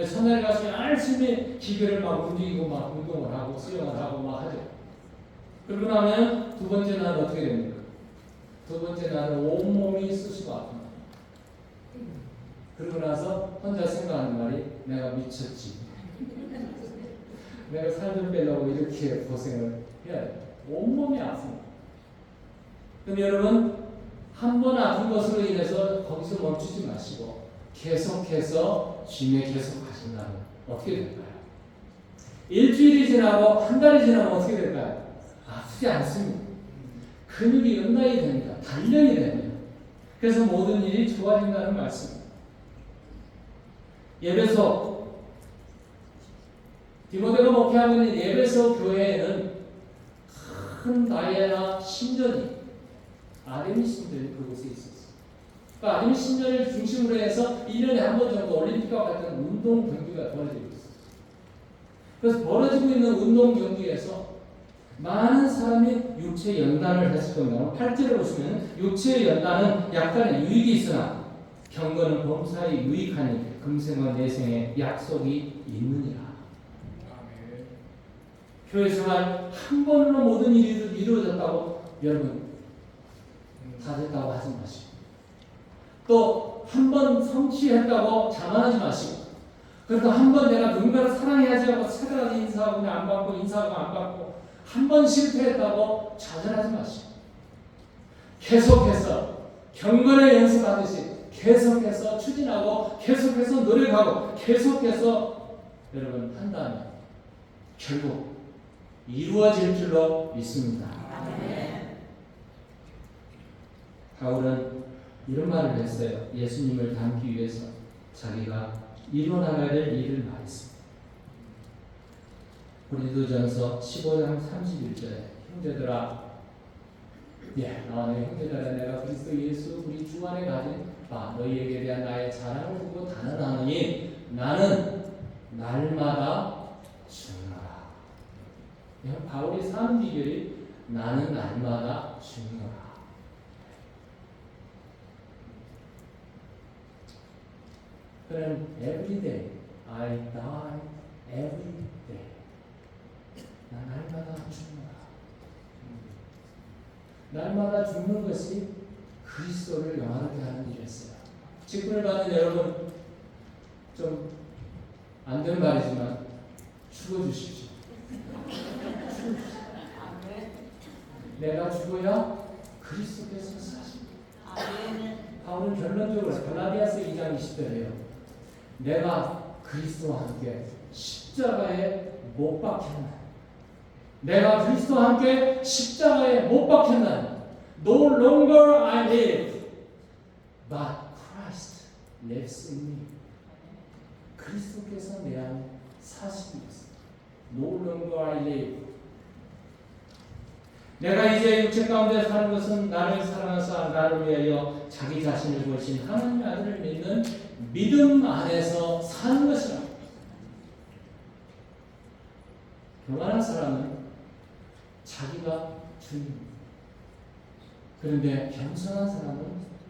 첫날에 가서 열심히 기계를 막 움직이고 막 운동을 하고 수영을 하고 막 하죠. 그러고 나면 두 번째 날은 어떻게 됩니까? 두 번째 날은 온몸이 쑤시고 아픕니다. 그러고 나서 혼자 생각하는 말이, 내가 미쳤지. 내가 살 좀 빼려고 이렇게 고생을 해야 돼. 온몸이 아픕니다. 그럼 여러분, 한 번 아픈 것으로 인해서 거기서 멈추지 마시고 계속해서 짐에 계속 가신다면 어떻게 될까요? 일주일이 지나고 한 달이 지나면 어떻게 될까요? 아프지 않습니다. 근육이 연단이 됩니다. 단련이 됩니다. 그래서 모든 일이 좋아진다는 말씀입니다. 예배소, 디모데가 목회하고 있는 예배소 교회에는 큰 다이애나 신전이, 아데미 신전이 그곳에 있었어요. 그러니까 아데미 신전을 중심으로 해서 1년에 한 번 정도 올림픽과 같은 운동 경기가 벌어지고 있어요. 그래서 벌어지고 있는 운동 경기에서 많은 사람이 육체 연단을 했을 겁니다. 8절을 보시면 육체 연단은 약간의 유익이 있으나 경건은 범사에 유익하니 금생과 내생에 약속이 있느니라. 교회 생활 한 번으로 모든 일이 이루어졌다고 여러분 다 됐다고 하지 마시고, 또 한 번 성취했다고 자만하지 마시고, 그러니까 한 번 내가 누군가를 사랑해야지 하고 찾아가서 인사하고 그냥 안 받고 인사하고 안 받고 한 번 실패했다고 좌절하지 마시고, 계속해서 경건의 연습하듯이 계속해서 추진하고 계속해서 노력하고 계속해서 여러분 한다면 결국 이루어질 줄로 믿습니다. 바울은 이런 말을 했어요. 예수님을 닮기 위해서 자기가 이루어나가야 될 일을 말했습니다. 고린도전서 15장 31절에 형제들아, 나와 너희 형제들아, 내가 그리스도 예수 우리 주 안에 가진 바 너희에게 대한 나의 자랑을 두고 단언하노니 나는 날마다 죽노라. 바울이 사는 비결이 나는 날마다 죽노라. 그는 every day, I die every day. 나 날마다 죽노라. 날마다 죽는 것이 그리스도를 영화롭게 하는 일이었어요. 직분을 받는 여러분, 좀 안 된 말이지만 죽어주십시오. 내가 죽어야 그리스도께서 사십니다. 바울은 결론적으로 갈라디아서 2장 20절에요. 내가 그리스도와 함께 십자가에 못 박혔나. 내가 그리스도와 함께 십자가에 못 박혔나. No longer I live, but Christ lives in me. 그리스도께서 내 안에 사시고 있습니다. No longer I live. 내가 이제 육체 가운데 사는 것은 나를 사랑하사 나를 위하여 자기 자신을 보신 하나님의 아들을 믿는 믿음 안에서 사는 것이라. 교만한 사람은 자기가 주님입니다. 그런데 겸손한 사람은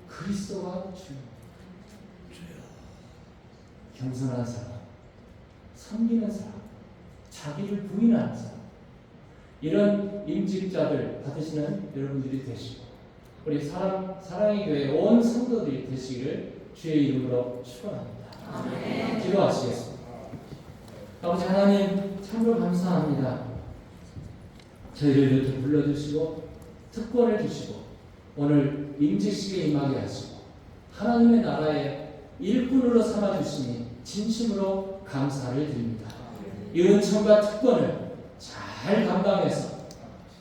그리스도가 주님입니다. 겸손한 사람, 섬기는 사람, 자기를 부인하는 사람, 이런 임직자들 받으시는 여러분들이 되시고, 우리 사랑의 교회 온 성도들이 되시기를 주의 이름으로 축원합니다. 기도하시겠습니다. 아버지 하나님, 참으로 감사합니다. 저희를 이렇게 불러주시고 특권을 주시고 오늘 임직식에 임하게 하시고 하나님의 나라의 일꾼으로 삼아주시니 진심으로 감사를 드립니다. 이 은총과 특권을 잘 감당해서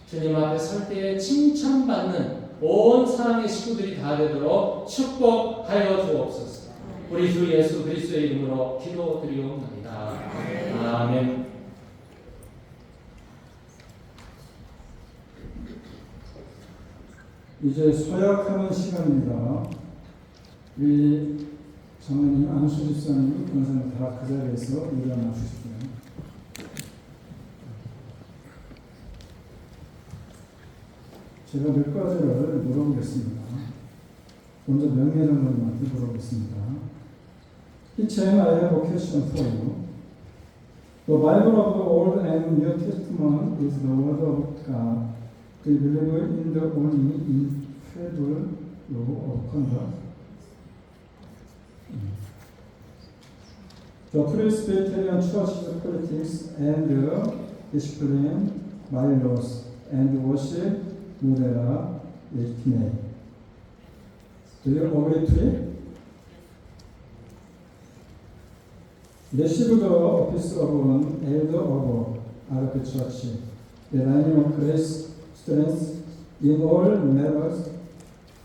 주님 앞에 설 때에 칭찬받는 온 사랑의 식구들이 다 되도록 축복하여 주옵소서. 우리 주 예수 그리스도의 이름으로 기도드리옵나이다. 아멘. 이제 서약하는 시간입니다. 우리 장로님, 안수 집사님, 권사님 다 그 자리에서 일어나 주십시오. 제가 몇 가지를 물어보겠습니다. 먼저 명예 장로님한테 물어보겠습니다. Teacher, I have a question for you. The Bible of the Old and New Testament is the Word of God. Do you believe in the only infallible law of conduct? The Presbyterian Church's politics and discipline bylaws and worship model estimate. Do you agree to it? Receive the office of an elder of the church, the line of grace, strength in all matters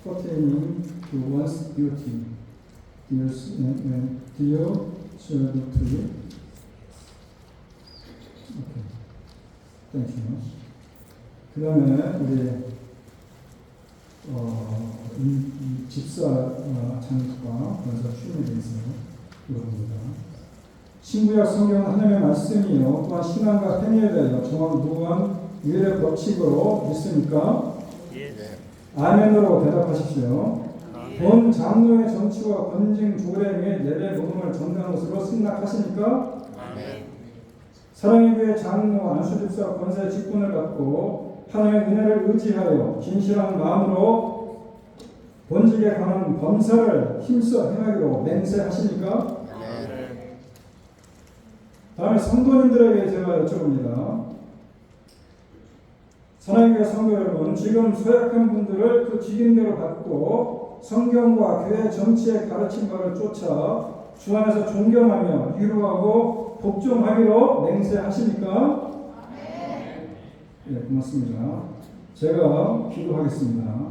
pertaining to one's duty. Do you should to it? Okay. Thank you. 그 다음에 우리 집사 장과 권사 출입에 대해서 물어봅니다. 신구약 성경은 하나님의 말씀이요 또한 신앙과 행위에 대하여 정확무한 유일의 법칙으로 믿습니까? 아멘으로 대답하십시오. 본 장로의 정치와 권징 조례에 의해 예배 모금을 정당한 것으로 승낙하십니까? 사랑의 교회 장로 안수집사 권사의 직분을 받고 하나님의 은혜를 의지하여 진실한 마음으로 본직에 관한 범사를 힘써 행하기로 맹세하십니까? 다음에 성도님들에게 제가 여쭤봅니다. 사랑교회 성도 여러분, 지금 소약한 분들을 그 직임대로 받고 성경과 교회 정치의 가르친 바를 쫓아 주 안에서 존경하며 위로하고 복종하기로 맹세하십니까? 네, 고맙습니다. 제가 기도하겠습니다.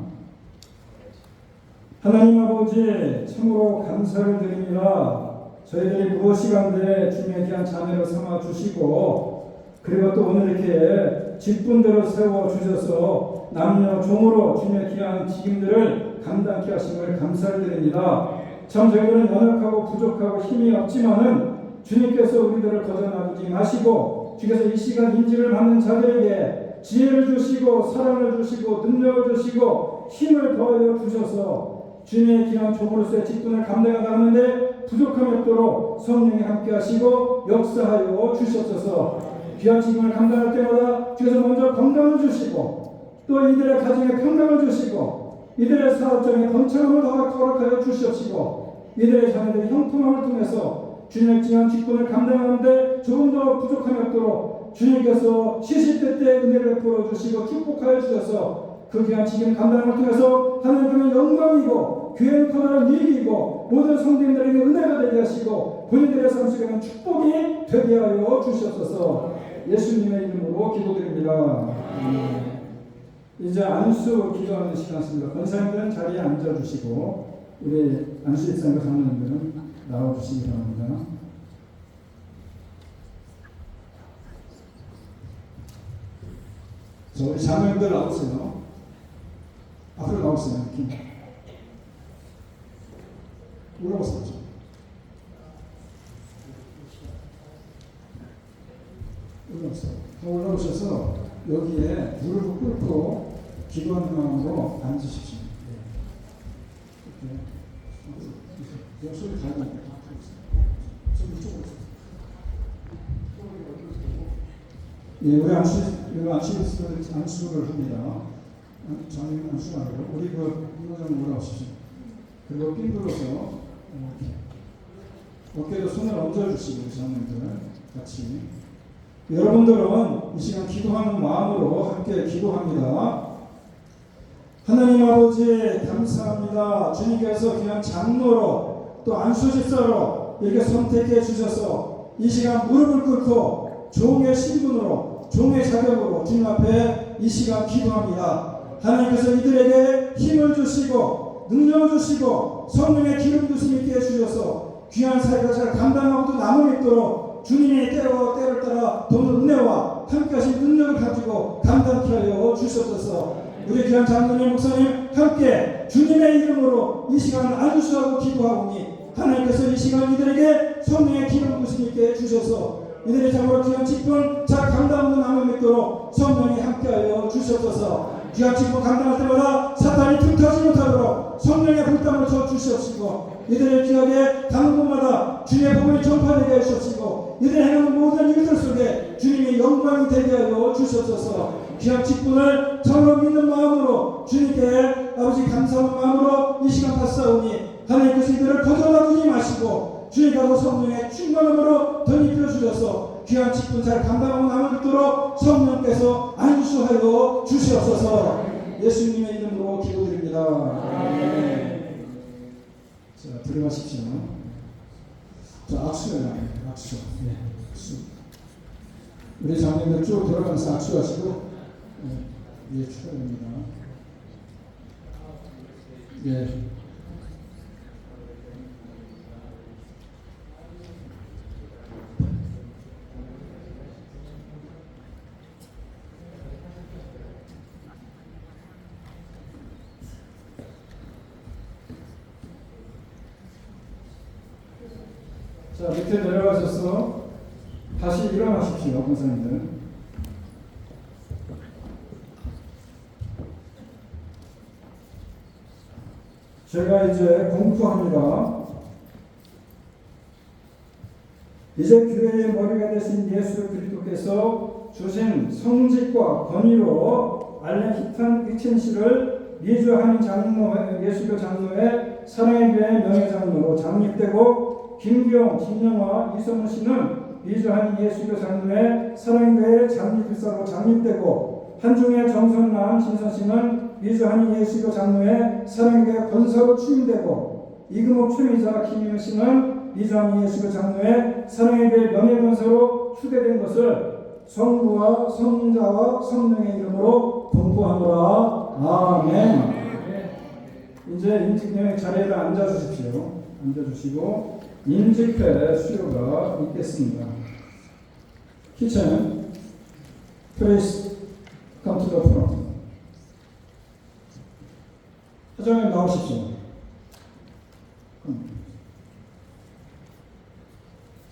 하나님 아버지, 참으로 감사를 드립니다. 저희들이 무엇이간데 주님의 귀한 자녀를 삼아 주시고, 그리고 또 오늘 이렇게 직분대로 세워 주셔서 남녀 종으로 주님의 귀한 직임들을 감당케 하심을 감사를 드립니다. 참 저희들은 연약하고 부족하고 힘이 없지만은 주님께서 우리들을 거저놔두지 마시고, 주께서 이 시간 인지를 받는 자들에게 지혜를 주시고 사랑을 주시고 능력을 주시고 힘을 더하여 주셔서 주님의 귀한 종으로서의 직분을 감당하다 하는데 부족함이 없도록 성령이 함께 하시고 역사하여 주시옵소서. 귀한 직분을 감당할 때마다 주께서 먼저 건강을 주시고 또 이들의 가정에 평강을 주시고 이들의 사업장에 번창함을 더 허락하여 주시옵시고 이들의 자녀들의 형통함을 통해서 주님의 귀한 직분을 감당하는데 조금 더 부족함이 없도록 주님께서 시시때때 은혜를 베풀어 주시고 축복하여 주셔서 그 귀한 직임 감당을 통해서 하나님께는 영광이고 교회는 커다란 이익이고 모든 성도님들에게 은혜가 되게 하시고 본인들의 삶 속에는 축복이 되게 하여 주시옵소서. 예수님의 이름으로 기도드립니다. 이제 안수 기도하는 시간입니다. 권사님들은 자리에 앉아주시고 우리 안수 일상과 장로님들은 나와주시기 바랍니다. 자, 우리 장로님들 나오세요. 앞으로 나오세요. 올라오세요. 올라오셔서 여기에 무릎을 꿇고 기도하는 마음으로 앉으십시오. 이렇게 소리 잘 나요. 예, 우리 안수를 합니다. 저는 안수가 아니고 우리 그 이모장 올라오십시오. 그리고 빙글어서 어깨에 손을 얹어주시고 장로님들 같이. 여러분들은 이 시간 기도하는 마음으로 함께 기도합니다. 하나님 아버지 감사합니다. 주님께서 귀한 장로로 또 안수집사로 이렇게 선택해 주셔서 이 시간 무릎을 꿇고 종의 신분으로 종의 자격으로 주님 앞에 이 시간 기도합니다. 하나님께서 이들에게 힘을 주시고 능력을 주시고 성령의 기름 부심 있게 해주셔서 귀한 사역을 잘 감당하고 또 남을 있도록 주님의 때를 따라 도는 은혜와 함께하신 능력을 가지고 감당케 하여 주시옵소서. 우리 귀한 장로님 목사님 함께 주님의 이름으로 이 시간 안수하고 기도하오니 하나님께서 이 시간 이들에게 성령의 기름 부심 있게 해주셔서 이들의 참으로 귀한 직분 잘 감당하고 남을 있도록 성령이 함께하여 주시옵소서. 귀한 직분 감당할 때마다 사탄이 틈타지 못하도록 성령의 불담을 줘 주시옵시고 이들의 귀하게 가는 곳마다 주님의 복음이 전파되게 하시옵시고 이들의 행하는 모든 일들 속에 주님의 영광이 되게 하여 주시옵소서. 귀한 직분을 참으로 믿는 마음으로 주님께 아버지 감사하는 마음으로 이 시간 받사오니 하나님께서 이들을 거둬놔두지 마시고 주님께서 성령의 충만함으로 덧입혀 주셔서 귀한 직분 잘 감당하고 남아있도록 성령께서 안수하여 주시옵소서. 예수님의 이름으로 기도드립니다. 자, 들어가십시오. 자, 악수해요. 악수. 네, 악수. 우리 장님들 쭉 들어가면서 악수하시고 예, 축하드립니다. 예. 자, 밑에 내려가셔서 다시 일어나십시오, 권사님들. 제가 이제 공부합니다. 이제 교회의 머리가 되신 예수 그리스도께서 주신 성직과 권위로 알렌 히탄 위첸시를 미주 한인 장로, 예수교 장로의 사랑의 교회 명예장로로 장립되고, 김기용, 진영화, 이성훈 씨는 미주 한인 예수교 장로의 사랑의 교회 장립일사로 장립되고, 한중의 정선남, 진선 씨는 미주 한인 예수교 장로의 사랑의 교회 권사로 취임되고, 이금옥 최미자, 김희은 씨는 미주 한인 예수교 장로의 사랑의 교회 명예권사로 추대된 것을 성부와 성자와 성령의 이름으로 공부하노라. 아멘. 이제 인직령의 자리에 앉아주십시오. 앉아주시고 인직회 수료가 있겠습니다. 키chen, please come to the front. 사장님 나오십시오.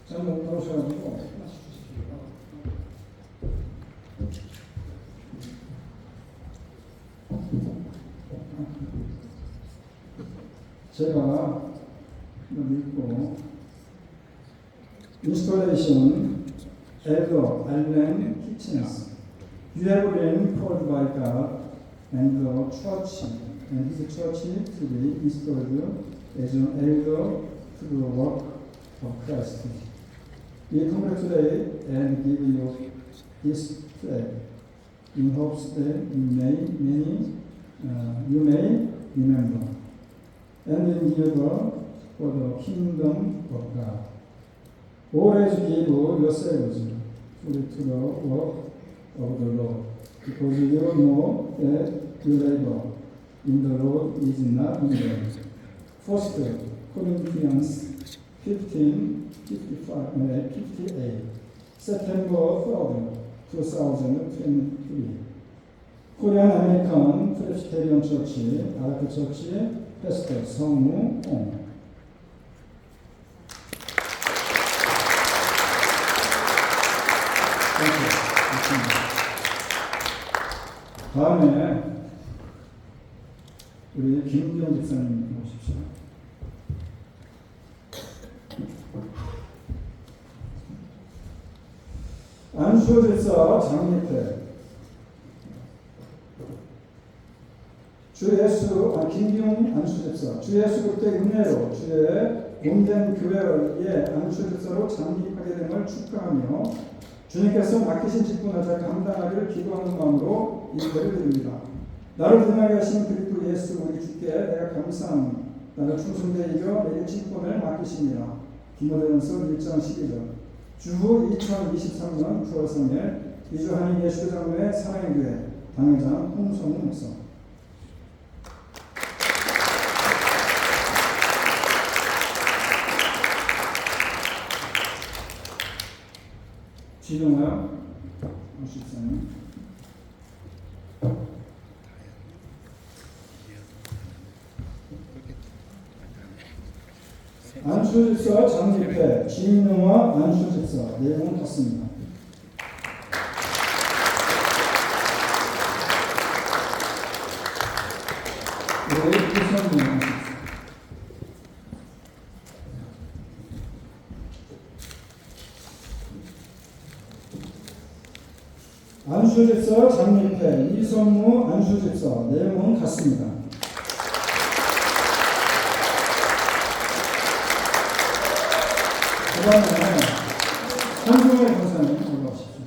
잘못 나오셔가지고 제가 읽고 Installation Elder Allen Kitchens. You have been called by God and the church and his church to be installed as an elder to the work of Christ. We congratulate and give you this flag in hopes that you may remember and endure for the kingdom of God. Always give yourselves fully to the work of the Lord, because you know that your labor in the Lord is not in vain. 1 Corinthians 15:58, September 3rd, 2023. Korean American Presbyterian Church, 아라크 처치, 패스터 성무홍. 다음에 우리 김기용 집사님 모십시오. 안수집사 장립회 주 예수 김기용 안수집사 주 예수 그때 은혜로 주의 몸된 교회의 안수집사로 장립하게 됨을 축하하며 주님께서 맡기신 직분을 감당하기를 기도하는 마음으로 인도를 드립니다. 나를 등하게 하신 그리스도 예수 우리 주께 내가 감사합니다. 나를 충성되게 이겨 내게 직분을 맡기시니라. 디모데전서 1장 12절. 주 2023년 9월 3일 미주 한인 예수교 장로회 사랑의 교회 당회장 홍성우 목사. 지동하여 오십사님. 안수집사 장립회 진영화 안수집사 내용은 같습니다. 안수집사 장립회 이선무 안수집사 내용은 같습니다. 그 다음에 한종의 권사님 올라오십시오.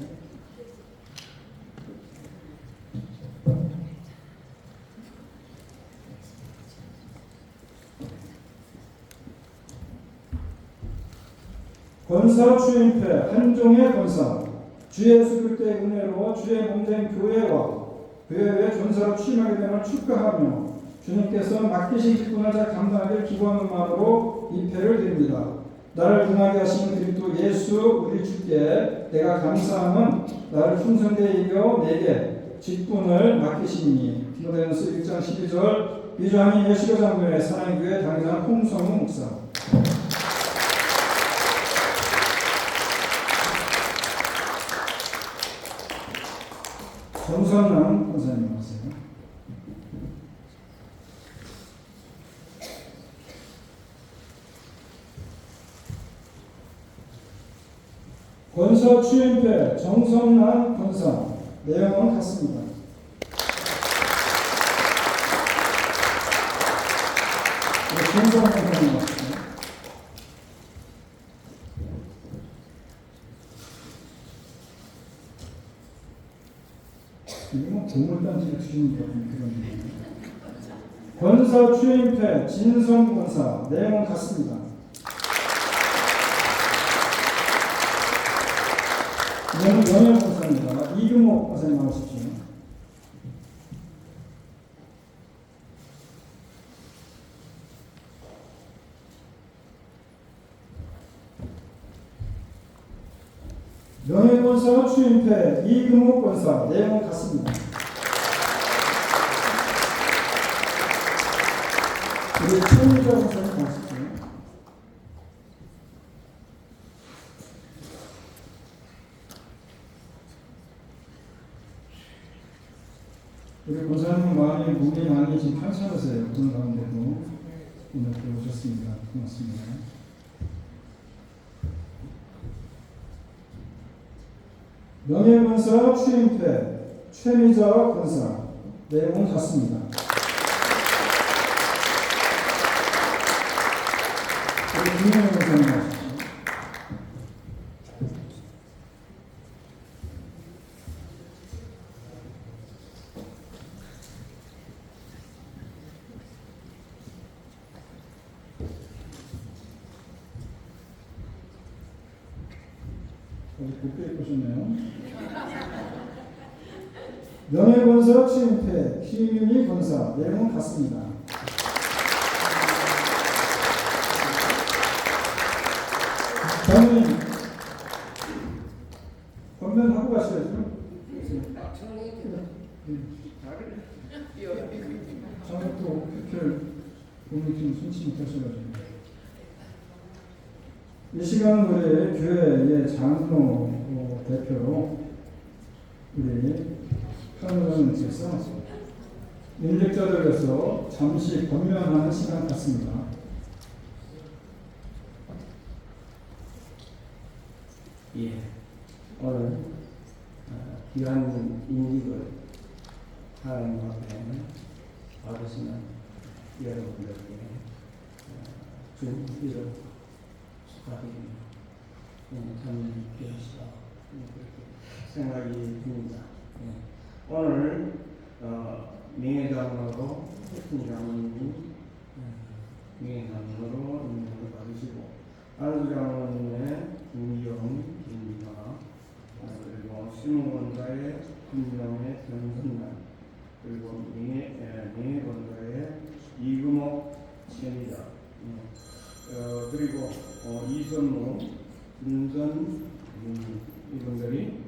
권사 추임패 한종의 권사 주 예수 그리스도의 은혜로 주의 몸된 교회와 교회의 전사로 취임하게 됨을 축하하며 주님께서 맡기신 직분을 잘 감당하길 기도하는 마음으로 이 패를 드립니다. 나를 등하게 하신 그리스도 예수 우리 주께 내가 감사함은 나를 충성되게 이겨 내게 직분을 맡기시니. 디모데전서 1장 12절 미주 한인 예수교 장로회 사랑의 교회 당회장 홍성우 목사. 정선남 권사님 나오세요. 권사 추임패 정선남 권사 내용은 같습니다. 현성 선생님 왔습니다. 이거 뭐 동물단지를 주시는 것 같은 그런 느낌. 권사 추임패 진성 권사 내용은 같습니다. 이거는 명예 권사입니다. 이금옥 권사님 나오십시오. 명예 권사 추임패 이금옥 권사 내용은 같습니다. 우리 최민자 권사님 나오십시오. 우리 권사님 몸이 많이 지금 편찮으세요. 그런 가운데도 오늘 또 오셨습니다. 고맙습니다. 명예권사 추임패 최미자 권사 내용은 같습니다. 우리 김영애 권사님 나오십시오. 곱게 입으셨네요. 명예권사 추임패 김윤희 권사 내용은 같습니다. 장로님 건면하고 가셔야죠. 장로 또 그렇게 오늘 좀 손치 못하셔가지고 이 시간은 우리 교회의 장로 대표로 우리 현우님께서 인력자들에서 잠시 권면하는 시간 같습니다. 예, 오늘 귀한 인직을 하나님 앞에 받으시는 여러분들께 준 이름 축하드립니다. 참 귀하시다 그렇게 생각이 듭니다. 오늘 명예장로로 혜순 장로님이 명예장로로 임명을 받으시고 안수 장로님의 김기영, 김미화 그리고 신원권자의 김명의 변선날 그리고 명예권자의 이금옥 최미자 그리고 이선무, 김선 이분들이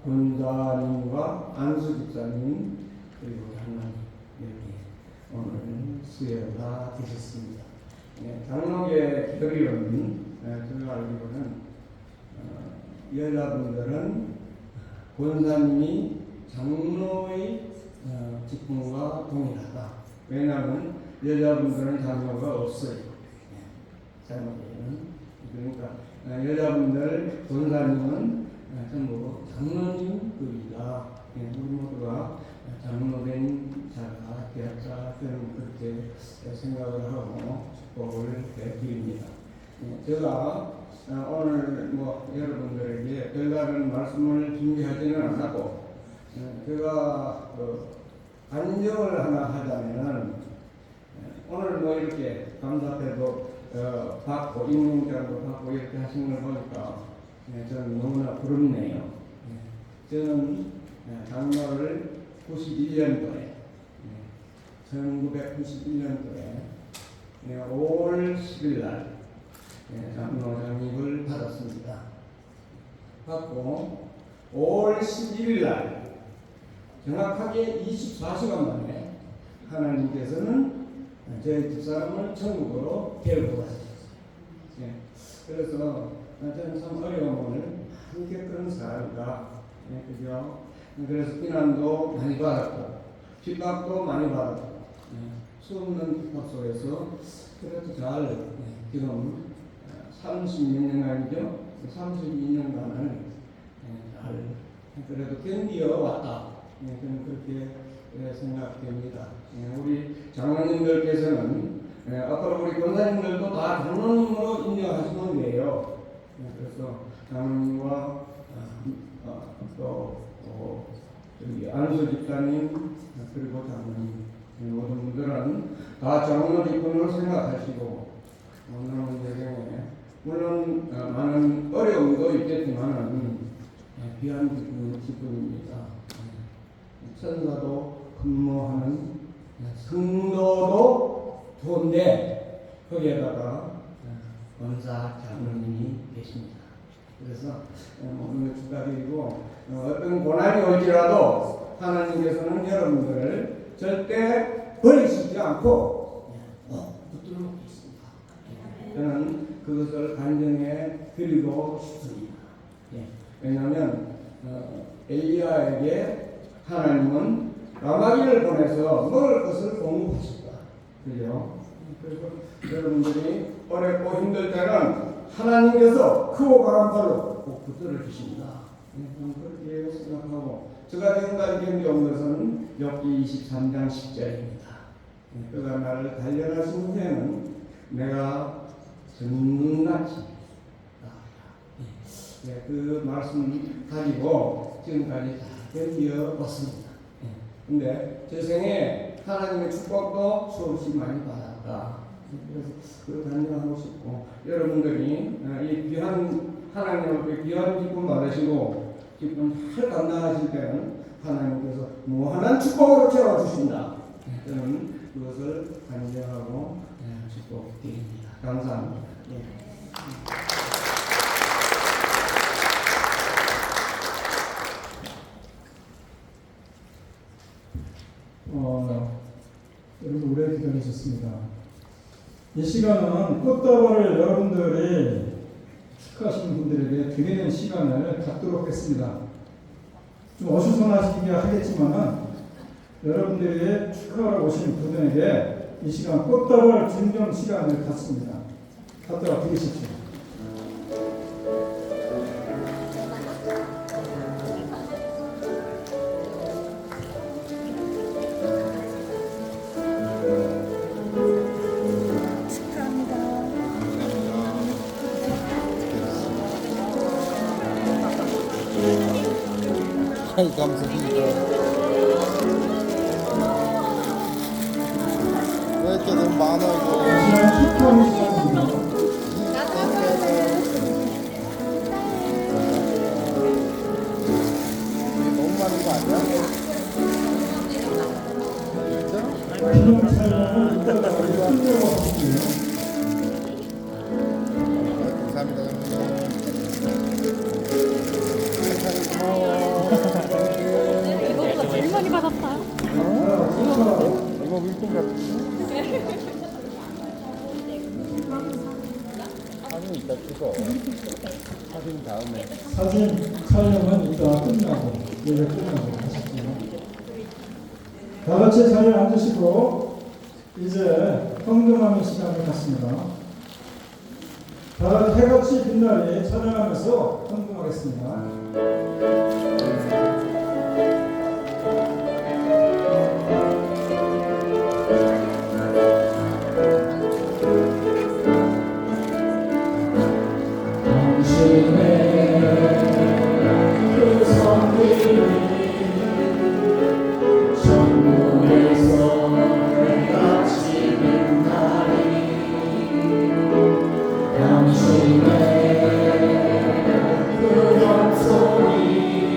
권사님과 안수 집사님 그리고 장로님 이렇게 오늘 수여가 되셨습니다. 장로계 결의는 제가 알기로는 여자분들은 권사님이 장로의 직분과 동일하다. 왜냐하면 여자분들은 장로가 없어요. 장로계는 그러니까 여자분들 권사님은 전부 장로님들이다. 우리 모두가 장로된 자가 되었다. 저는 그렇게 생각을 하고 축복을 드립니다. 제가 오늘 여러분들에게 별다른 말씀을 준비하지는 않았고 제가 간증을 하나 하자면은 오늘 이렇게 감사패도 받고 임명장도 받고 이렇게 하시는 걸 보니까 저는 너무나 부럽네요. 저는 장로를 91년도에 1991년도에 5월 10일 날 장로장립을 받았습니다. 받고 5월 11일 날 정확하게 24시간 만에 하나님께서는 저희 집사람을 천국으로 데리고 가셨어요. 그래서 저는 참 어려움을 많이 겪은 사람이다. 그죠? 그래서 비난도 많이 받았고 핍박도 많이 받았고 수없는 핍박 속에서 그래도 잘 지금 30몇 년간이죠. 32년간을 잘 그래도 견디어 왔다. 저는 그렇게 생각됩니다. 우리 장로님들께서는 아까 우리 권사님들도 다 장로님으로 인정하시는 거예요. 그래서 장로님과 또 저기 안수 집사님 그리고 장로님 모든 분들은 다 장로 직분으로 생각하시고 오늘 예경에 물론 많은 어려움도 있겠지만은 귀한 직분입니다. 천사도 근무하는 성도도 좋은데 거기에다가 권사 장로님이 계십니다. 그래서 오늘 축하드리고 어떤 고난이 올지라도 하나님께서는 여러분들을 절대 버리시지 않고 붙들고 계십니다. 저는 그것을 간증해 드리고 싶습니다. 왜냐하면 엘리야에게 하나님은 라마기를 보내서 먹을 것을 공급하셨다. 그죠? 그래서 여러분들이 어렵고 힘들 때는 하나님께서 크고 강한 발로 꼭 붙들어 주십니다. 그렇게 생각하고 제가 지금까지 견뎌온 것은 욥기 23장 10절입니다. 그가 나를 단련하신 후에는 내가 전능같이 그 말씀 가지고 지금까지 다 견뎌왔습니다. 근데 제 생에 하나님의 축복도 수없이 많이 받았다. 그래서 그걸 단정하고 싶고 여러분들이 이 귀한 하나님 앞에 귀한 기쁨 받으시고 기쁨 잘 감당하실 때는 하나님께서 무한한 축복으로 채워주신다. 저는 그것을 간증하고 축복드립니다. 감사합니다. 여러분 오래 기다리셨습니다. 이 시간은 꽃다발을 여러분들이 축하하시는 분들에게 드리는 시간을 갖도록 했습니다. 좀 어수선하시긴 하겠지만은 여러분들이 축하하러 오신 분에게 이 시간 꽃다발 증정 시간을 갖습니다. 갖다가 드리십시오. 감사합니다. 왜 이렇게 너무 많아 이거? 시간 축하하는 시간입니다. 너무 많은 거 아니야? 기념 촬영은 이따가 우리가 끝내고 할게요. 감사합니다. 고마워. 이거보다 제일 많이 받았어요. 이거 물품 같은데? 사진 이따 찍어. 사진 다음에. 사진 촬영은 이따 끝나고 예배 끝나고 하실게요. 다 같이 자리에 앉으시고 이제 헌금하는 시간을 갖습니다. 다 같이 해같이 빛나리 찬양하면서 헌금하겠습니다. 당신의 그 약속이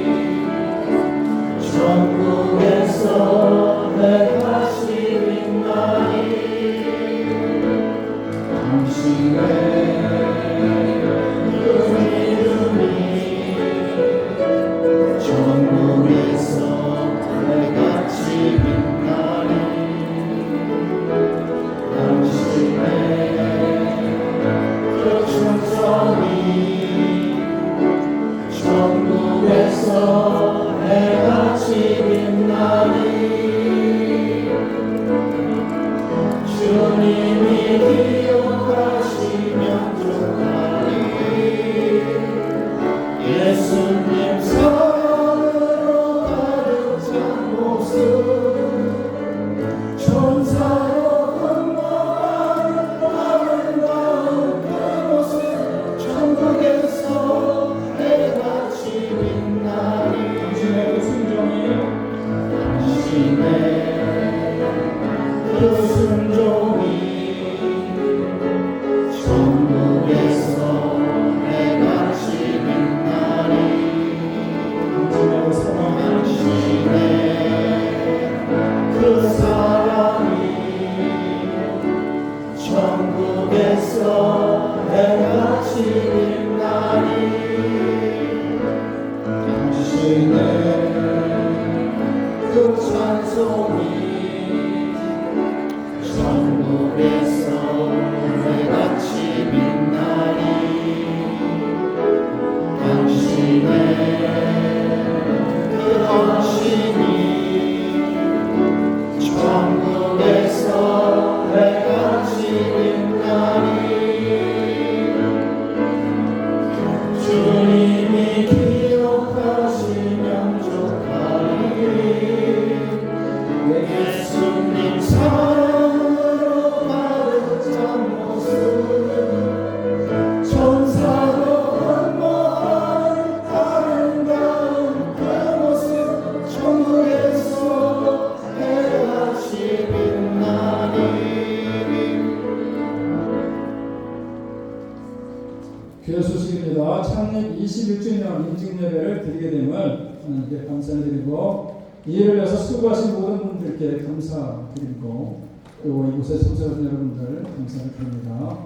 교회가 창립 21주년 인증 예배를 드리게 됨을 하나님께 감사드리고 이 일을 위해서 수고하신 모든 분들께 감사드리고 또 이곳에 참석하신 여러분들 감사를 드립니다.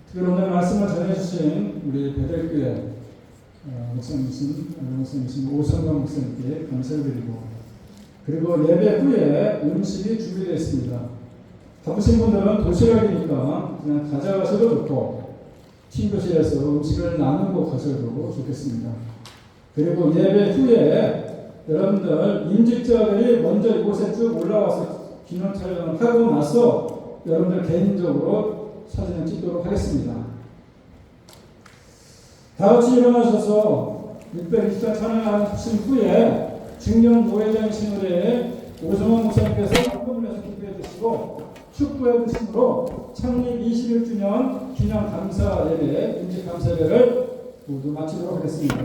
특별히 오늘 말씀을 전해주신 우리 베델교회 목사님이신 오성광 목사님께 감사를 드리고 그리고 예배 후에 음식이 준비되어 있습니다. 바쁘신 분들은 도시락이니까 그냥 가져가셔도 좋고 팀교실에서 음식을 나누고 가셔도 좋겠습니다. 그리고 예배 후에 여러분들 임직자들이 먼저 이곳에 쭉 올라와서 기념 촬영을 하고 나서 여러분들 개인적으로 사진을 찍도록 하겠습니다. 다 같이 일어나셔서 624 찬양하신 후에 중년 노회장 노래에 오정원 목사님께서 헌금을 해서 기도해 주시고 축구해 주심으로 창립 21주년 기념 감사 예배, 임직 감사 예배를 모두 마치도록 하겠습니다.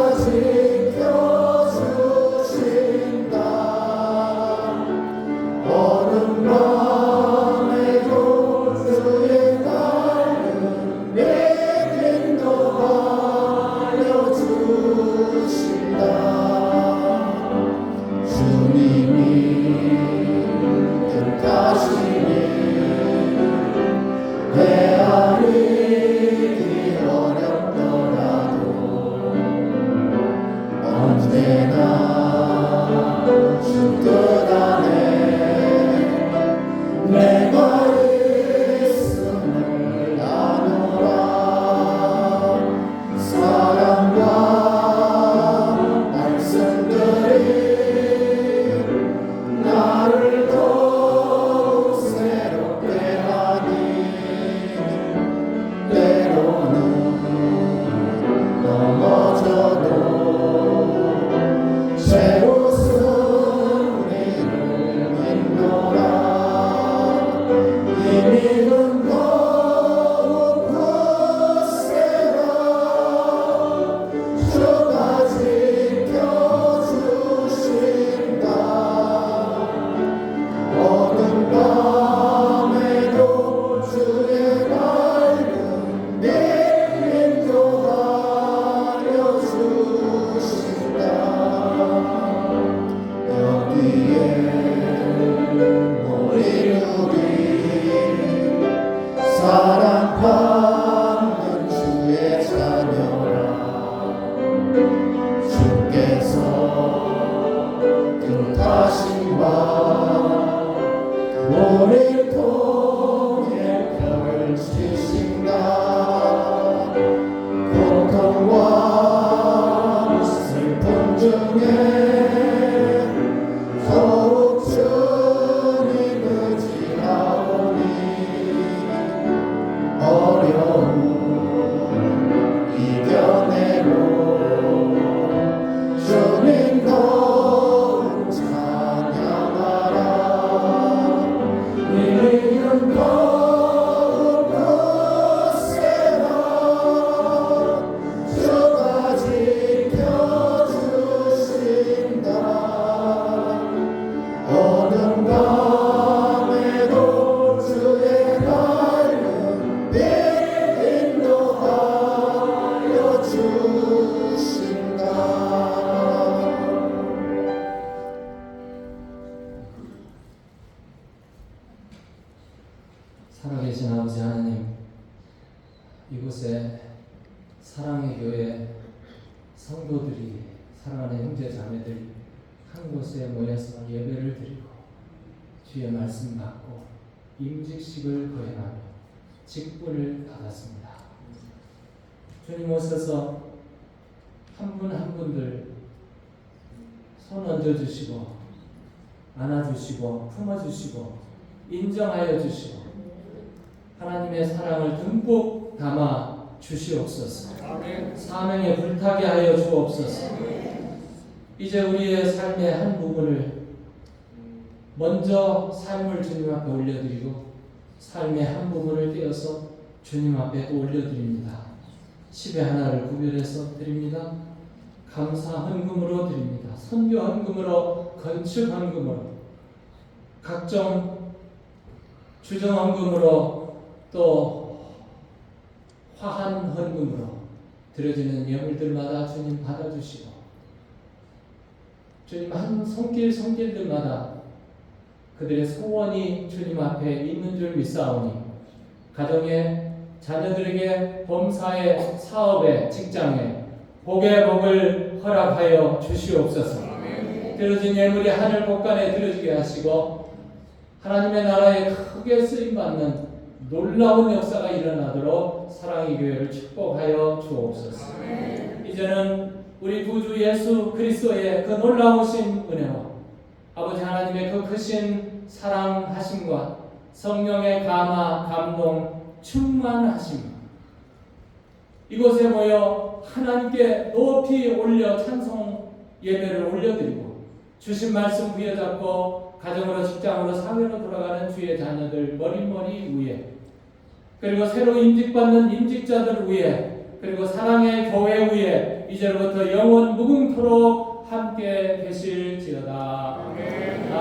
주가 지켜주신다. 되신 아버지 하나님, 이곳에 사랑의 교회 성도들이, 사랑하는 형제 자매들이 한 곳에 모여서 예배를 드리고 주의 말씀 받고 임직식을 거행하며 직분을 받았습니다. 주님 오셔서 한 분 한 분들 손 얹어주시고 안아주시고 품어주시고 인정하여 주시고 하나님의 사랑을 듬뿍 담아 주시옵소서. 사명에 불타게 하여 주옵소서. 이제 우리의 삶의 한 부분을 먼저 삶을 주님 앞에 올려드리고 삶의 한 부분을 떼어서 주님 앞에 또 올려드립니다. 10의 하나를 구별해서 드립니다. 감사 헌금으로 드립니다. 선교 헌금으로, 건축 헌금으로, 각종 주정 헌금으로, 또 화한 헌금으로 드려지는 예물들마다 주님 받아주시고 주님 한 손길들마다 그들의 소원이 주님 앞에 있는 줄 믿사오니 가정에, 자녀들에게, 범사에, 사업에, 직장에 복의 복을 허락하여 주시옵소서. 드려진 예물이 하늘 곳간에 드려지게 하시고 하나님의 나라에 크게 쓰임받는 놀라운 역사가 일어나도록 사랑의 교회를 축복하여 주옵소서. 이제는 우리 구주 예수 그리스도의 그 놀라우신 은혜와 아버지 하나님의 그 크신 사랑하심과 성령의 감화, 감동, 충만하심 이곳에 모여 하나님께 높이 올려 찬송 예배를 올려드리고 주신 말씀 부여잡고 가정으로, 직장으로, 사회로 돌아가는 주의 자녀들 머리머리 위에, 그리고 새로 임직받는 임직자들 위에, 그리고 사랑의 교회 위에 이제부터 영원 무궁토록 함께 계실지어다. 아멘.